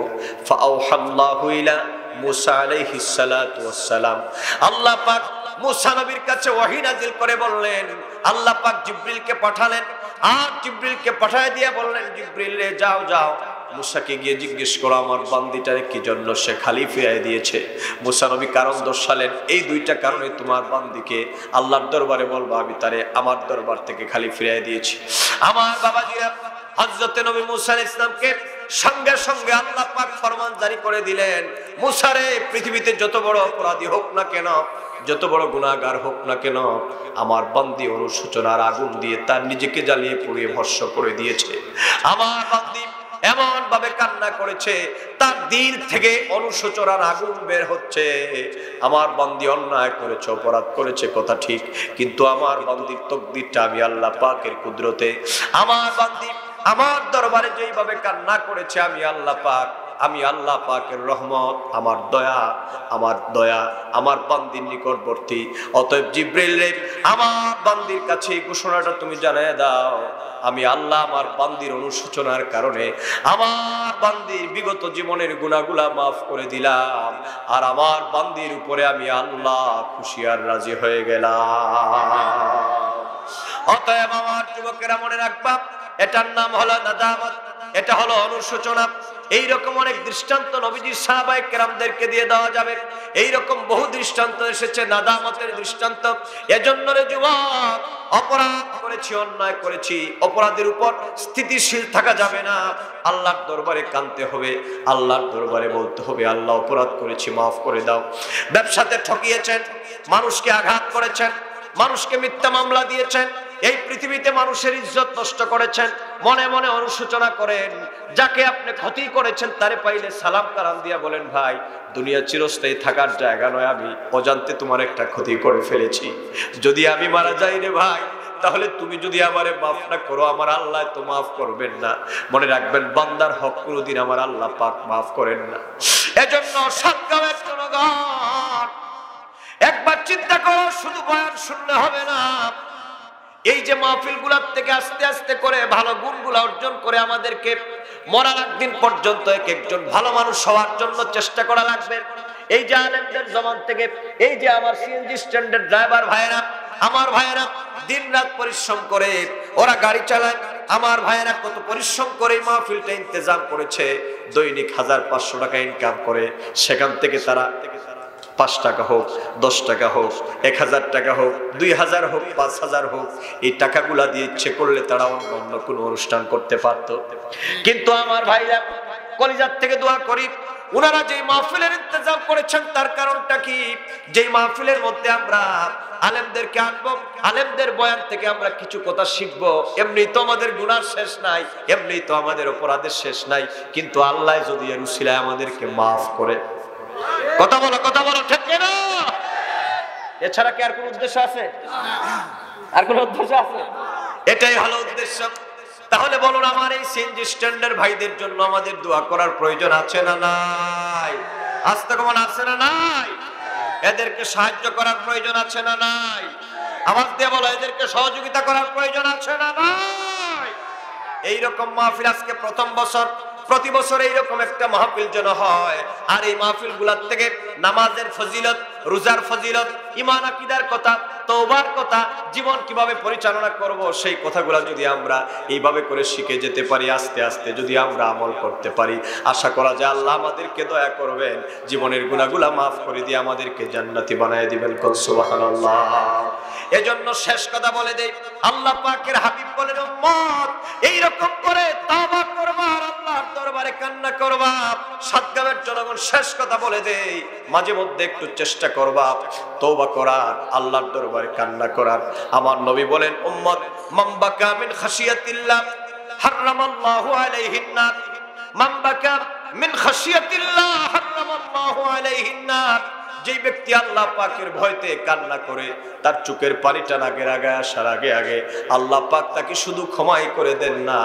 ফাআওহাল্লাহু ইলা মুসা আলাইহিস সালাতু ওয়াস সালাম, আল্লাহ পাক মুসা নবীর কাছে ওহী নাযিল করে বললেন, আল্লাহ পাক জিবরিলকে পাঠালেন, আর জিবরিলকে পাঠিয়ে দিয়ে বললেন জিবরিল রে যাও যাও মুসাকে গিয়ে জিজ্ঞেস করো আমার বান্দিটারে কি জন্য সে খালি ফিরিয়ে দিয়েছে। মুসা নবী কারণ দর্শালেন, এই দুইটা কারণে তোমার বান্দিকে আল্লাহর দরবারে বলবো আমি তারে আমার দরবার থেকে খালি ফিরিয়ে দিয়েছি। আমার বাবাজিরা হযরত নবী মুসা আলাইহিস সালামকে সঙ্গে সঙ্গে আল্লাহ পাক ফরমান জারি করে দিলেন, মুসা রে পৃথিবীতে যত বড় অপরাধী হোক না কেন, যত বড় গুনাহগার হোক না কেন, আমার বান্দি অনুশোচনার আগুন দিয়ে তার নিজেকে জ্বালিয়ে পুড়িয়ে ভস্ম করে দিয়েছে। আমার বান্দি এমন ভাবে কান্না করেছে তার দিল থেকে অনুশোচনার আগুন বের হচ্ছে। আমার বান্দি অন্যায় করেছে, অপরাধ করেছে, কথা ঠিক, কিন্তু আমার বান্দির তাকদীরটা আমি আল্লাহ পাকের কুদরতে, আমার বান্দি আমার দরবারে যেইভাবে কান্না করেছে আমি আল্লাহ পাকের রহমত, আমার দয়া আমার বান্দির নিকটবর্তী। অতএব জিবরিল রে আমার বান্দির কাছে এই ঘোষণাটা তুমি জানিয়ে দাও, আমি আল্লাহ আমার বান্দির অনুশোচনার কারণে আমার বান্দির বিগত জীবনের গুনাহগুলা মাফ করে দিলাম, আর আমার বান্দির উপরে আমি আল্লাহ খুশি আর রাজি হয়ে গেলাম। অতএব আমার যুবকেরা মনে রাখবা, এটার নাম হলো নাদামত, এটা হলো অনুশোচনা। এইরকম অনেক দৃষ্টান্ত নবীজির সাহাবায়ে কেরামদেরকে দিয়ে দেওয়া যাবে। এইরকম বহু দৃষ্টান্ত এসেছে, নাদামতের দৃষ্টান্ত। এজন্য রে যুবক, অপরাধ করেছি, অন্যায় করেছি, অপরাধের উপর স্থিতিশীল থাকা যাবে না। আল্লাহর দরবারে কাঁদতে হবে, আল্লাহর দরবারে বলতে হবে, আল্লাহ অপরাধ করেছি, মাফ করে দাও। ব্যবসাতে ঠকিয়েছেন, মানুষকে আঘাত করেছেন, মানুষকে মিথ্যা মামলা দিয়েছেন, এই পৃথিবীতে মানুষের ইজ্জত নষ্ট করেছেন, মনে মনে অনুশোচনা করেন। যাকে আপনি ক্ষতি করেছেন তারে পাইলে সালাম কালাম দিয়া বলেন, ভাই দুনিয়া চিরস্থায়ী থাকার জায়গা নয়, আমি অজান্তে তোমার একটা ক্ষতি করে ফেলেছি, যদি আমি মারা যাই রে ভাই, তাহলে তুমি যদি আমারে মাফ না করো, আমার আল্লাহ তো মাফ করবেন না। মনে রাখবেন, বান্দার হক কোনোদিন আমার আল্লাহ পাক মাফ করেন না। এজন্য সাতগাঁওয়ের জনগণ, একবার চিন্তা করো, শুধু বয়ান শুনলে হবে না। এই যে মাহফিলগুলোর থেকে আস্তে আস্তে করে ভালো গুণগুলো অর্জন করে আমাদেরকে মরার একদিন পর্যন্ত এক একজন ভালো মানুষ হওয়ার জন্য চেষ্টা করা লাগবে। এই যে আলেমদের জমান থেকে, এই যে আমার সিএনজি স্ট্যান্ডের ড্রাইভার ভাইয়েরা, আমার ভাইয়েরা দিন রাত পরিশ্রম করে ওরা গাড়ি চালায়, আমার ভাইয়েরা কত পরিশ্রম করে এই মাহফিলটা ইন্তজাম করেছে, দৈনিক 1500 টাকা ইনকাম করে, সেখান থেকে তারা 5 টাকা হোক, 10 টাকা হোক, 1000 টাকা হোক, 2000 হোক, 5000 হোক, এই টাকাগুলা দিয়ে ইচ্ছে করলে তারা অন্য কোনো অনুষ্ঠান করতে পারত। কিন্তু আমার ভাইরা, কলিজার থেকে দোয়া করি, ওনারা যে মাহফিলের ইন্তজাম করেছেন তার কারণটা কি? যে মাহফিলের মধ্যে আমরা আলেমদেরকে আনবো, আলেমদের বয়ান থেকে আমরা কিছু কথা শিখবো। এমনি তো আমাদের গুনার শেষ নাই, এমনি তো আমাদের অপরাধের শেষ নাই, কিন্তু আল্লাহ যদি এর উসিলায় আমাদেরকে মাফ করে। কথা বলো, কথা বলো, ঠিক না? এছাড়া কি আর কোন উদ্দেশ্য আছে? আর কোন উদ্দেশ্য আছে? এটাই হলো উদ্দেশ্য। তাহলে বলুন, আমার এই সিএনজি স্ট্যান্ডার্ড ভাইদের জন্য আমাদের দোয়া করার প্রয়োজন আছে না নাই? আস্তে কমান আছে না নাই? এদেরকে সাহায্য করার প্রয়োজন আছে না নাই? আওয়াজ দিয়ে বলো, এদেরকে সহযোগিতা করার প্রয়োজন আছে না নাই? এইরকম মাহফিল আজকে প্রথম বছর, প্রতি বছর এইরকম একটা মাহফিল যেন হয়। আর এই মাহফিল গুলার থেকে নামাজের ফজিলত, রোজার ফজিলত, ঈমান আকীদার কথা, তওবার কথা, জীবন কিভাবে পরিচালনা করব, সেই কথাগুলো যদি আমরা এইভাবে করে শিখে যেতে পারি, আস্তে আস্তে যদি আমরা আমল করতে পারি, আশা করা যায় আল্লাহ আমাদেরকে দয়া করবেন, জীবনের গুনাহগুলো মাফ করে দিয়ে আমাদেরকে জান্নাতি বানায় দিবেন। সুবহানাল্লাহ। এজন্য শেষ কথা বলে দেই, আল্লাহ পাকের হাবিব বলেন, উম্মত এইরকম করে তওবা করবা আর আল্লাহর দরবারে কান্না করবা। সাতগাঁওয়ের জনগণ শেষ কথা বলে দেই, মাঝে মধ্যে একটু চেষ্টা করবা তওবা করার, আল্লাহর দরবারে কান্না করার। আমার নবী বলেন, উম্মত মান বাকা মিন খাশিয়াতিল্লাহ হারামাল্লাহু আলাইহিন নার, মান বাকা মিন খাশিয়াতিল্লাহ হারামাল্লাহু আলাইহিন নার। যে ব্যক্তি আল্লাহ পাকের ভয়তে কান্না করে, তার চোখের পানিটা নাকের আগে আসার আগে আগে আল্লাহ পাক তাকে শুধু ক্ষমাই করে দেন না,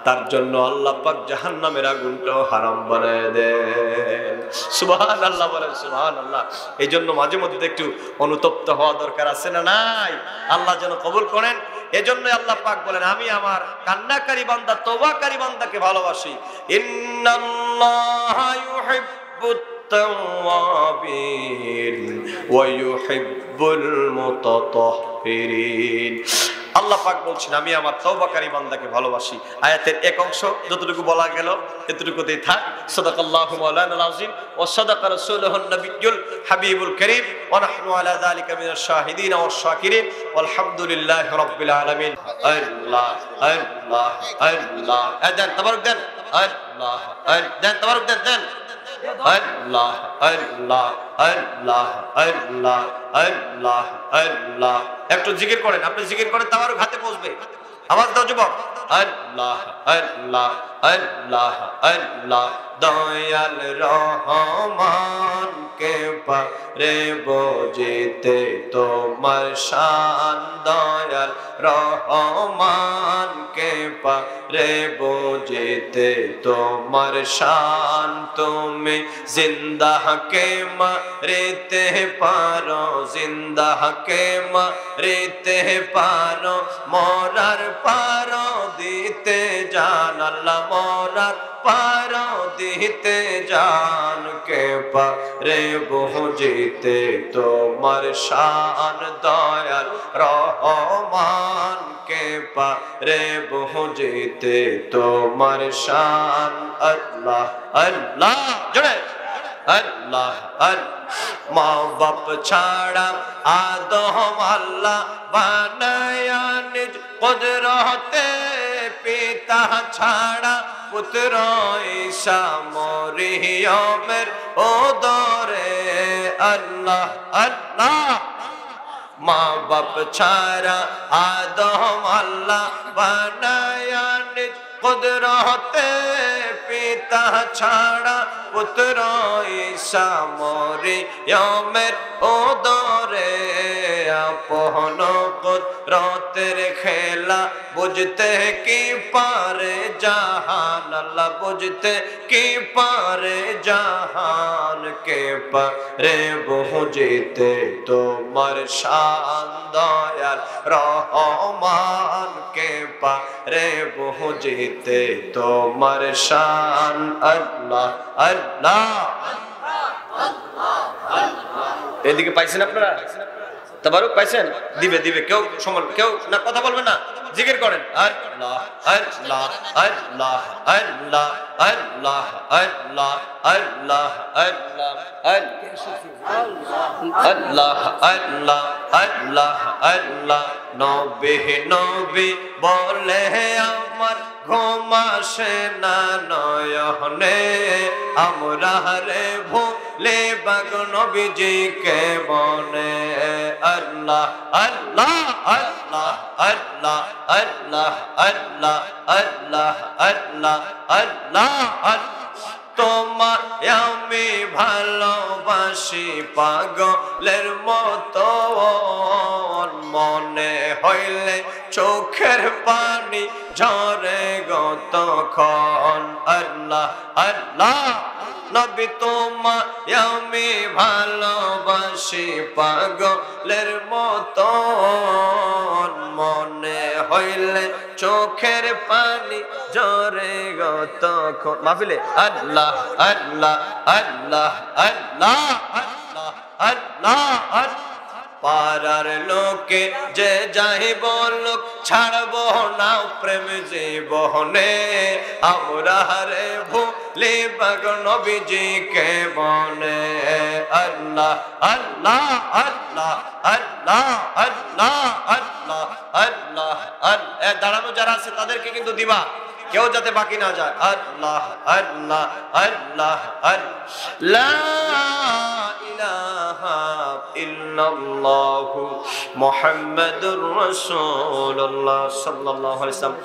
তার জন্য আল্লাহ পাক জাহান্নামের আগুনটাও হারাম বানায় দেন। সুবহানাল্লাহ বলেন, সুবহানাল্লাহ। এই জন্য মাঝে মধ্যে একটু অনুতপ্ত হওয়া দরকার আছে না নাই? আল্লাহ যেন কবুল করেন। এজন্য আল্লাহ পাক বলেন, আমি আমার কান্নাকারী বান্দা, তওবাকারী বান্দাকে ভালোবাসি। ইন্নাল্লাহা ইউহিব্বুত التوابين ويحب المتطهرين। আল্লাহ পাক বলছেন, আমি আমার তওবাকারী বান্দাকে ভালোবাসি। আয়াতের এক অংশ যতটুকু বলা গেল এতটুকুতেই থাক। সাদাকাল্লাহু মাওলানাল আযীম ওয়া সাদাকা রাসূলুহুন নবিয়্যুল হাবিবুল কারীম ওয়া নাহনু আলা যালিকা মিনাশ শাহিদিন ওয়াশ শাকিরিন ওয়ালহামদুলিল্লাহি রাব্বিল আলামিন। আল্লাহ আল্লাহ আল্লাহ। দেন তাবারক দেন, আল্লাহ দেন তাবারক দেন, দেন আল্লাহ আল্লাহ আল্লাহ আল্লাহ আল্লাহ আল্লাহ। একটু জিকির করেন, আপনি জিকির করেন, তাবারক হাতে পৌঁছবে। আওয়াজ দাও যুবক, আল্লাহ আল্লাহ আল্লাহ আল্লাহ। দয়াল রহমান কে পারে বুঝিতে তোমার শান, দয়াল রহমান কে পারে বুঝিতে তোমার শান। তুমি জিন্দা কে মারিতে পারো, জিন্দা কে মারিতে পারো, মরার পারো দিতে জান, আল্লাহ মরার পারো দিতে জান। কে পারে বহু বুঝিতে তোমার শান দয়াল রহমান কে পারে বুঝিতে তোমার শান আল্লাহ আল্লাহ জোরে আল্লাহ আল্লাহ মা বাপ ছাড়া আদম আল্লাহ বানায়া নিজ কুদরতে পিতা ছাড়া পুত্র ঈসা মরিয়মের উদরে আল্লাহ আল্লাহ মা বাপ ছাড়া আদম আল্লাহ বানায়া নিজ কুদরতে পিতা ছাড়া পুত্র ঈসা মরিয়মের উদরে আপন কুদরতের খেলা বুঝতে কি পারে জাহান আল্লাহ বুঝতে কি পারে জাহান কে পারে বুঝিতে তোমার শান দয়াল রহমান কে পারে বুঝিতে তোমার শান আল্লাহ আল্লাহ এদিকে পাইছেন আপনারা তাবারুক পাইছেন দিবে দিবে কেউ সমল কেউ না কথা বলবে না জিকির করেন আল্লাহ আল্লাহ আল্লাহ আল্লাহ আল্লাহ আল্লাহ আল্লাহ আল্লাহ আল্লাহ আল্লাহ আল্লাহ আল্লাহ নবী নবী বলে আমার ঘুম আসে না নয়নে আমরা রে ভুলে বাগ নবীজিকে বনে আল্লাহ আল্লাহ আল্লাহ আল্লাহ আল্লাহ আল্লাহ আল্লাহ আল্লাহ আল্লাহ তোমার আমি ভালোবাসি পাগলের মতো মনে হইলে চোখের পানি ঝরে গতক্ষণ আল্লাহ আল্লাহ নবী তোমার আমি ভালোবাসি পাগলের মতো মনে হইলে চোখের পানি ঝরে গতক্ষণ মাহফিলে আল্লাহ আল্লাহ আল্লাহ আল্লাহ আল্লাহ আল্লাহ আল্লাহ পারার লোকে যে যাই বলুক ছাড়বো না প্রেম জীবনে আমরা রে ভুলি বাগ নবীজিকে বনে আল্লাহ আল্লাহ আল্লাহ আল্লাহ আল্লাহ আল্লাহ আল্লাহ আল্লাহ দাঁড়ানো যারা আছে তাদেরকে কিন্তু দিবা কেউ যাতে বাকি না যায় আল্লাহ আল্লাহ আল্লাহ লা ইলাহা ইল্লাল্লাহু মুহাম্মাদুর রাসূলুল্লাহ সাল্লাল্লাহু আলাইহি ওয়াসাল্লাম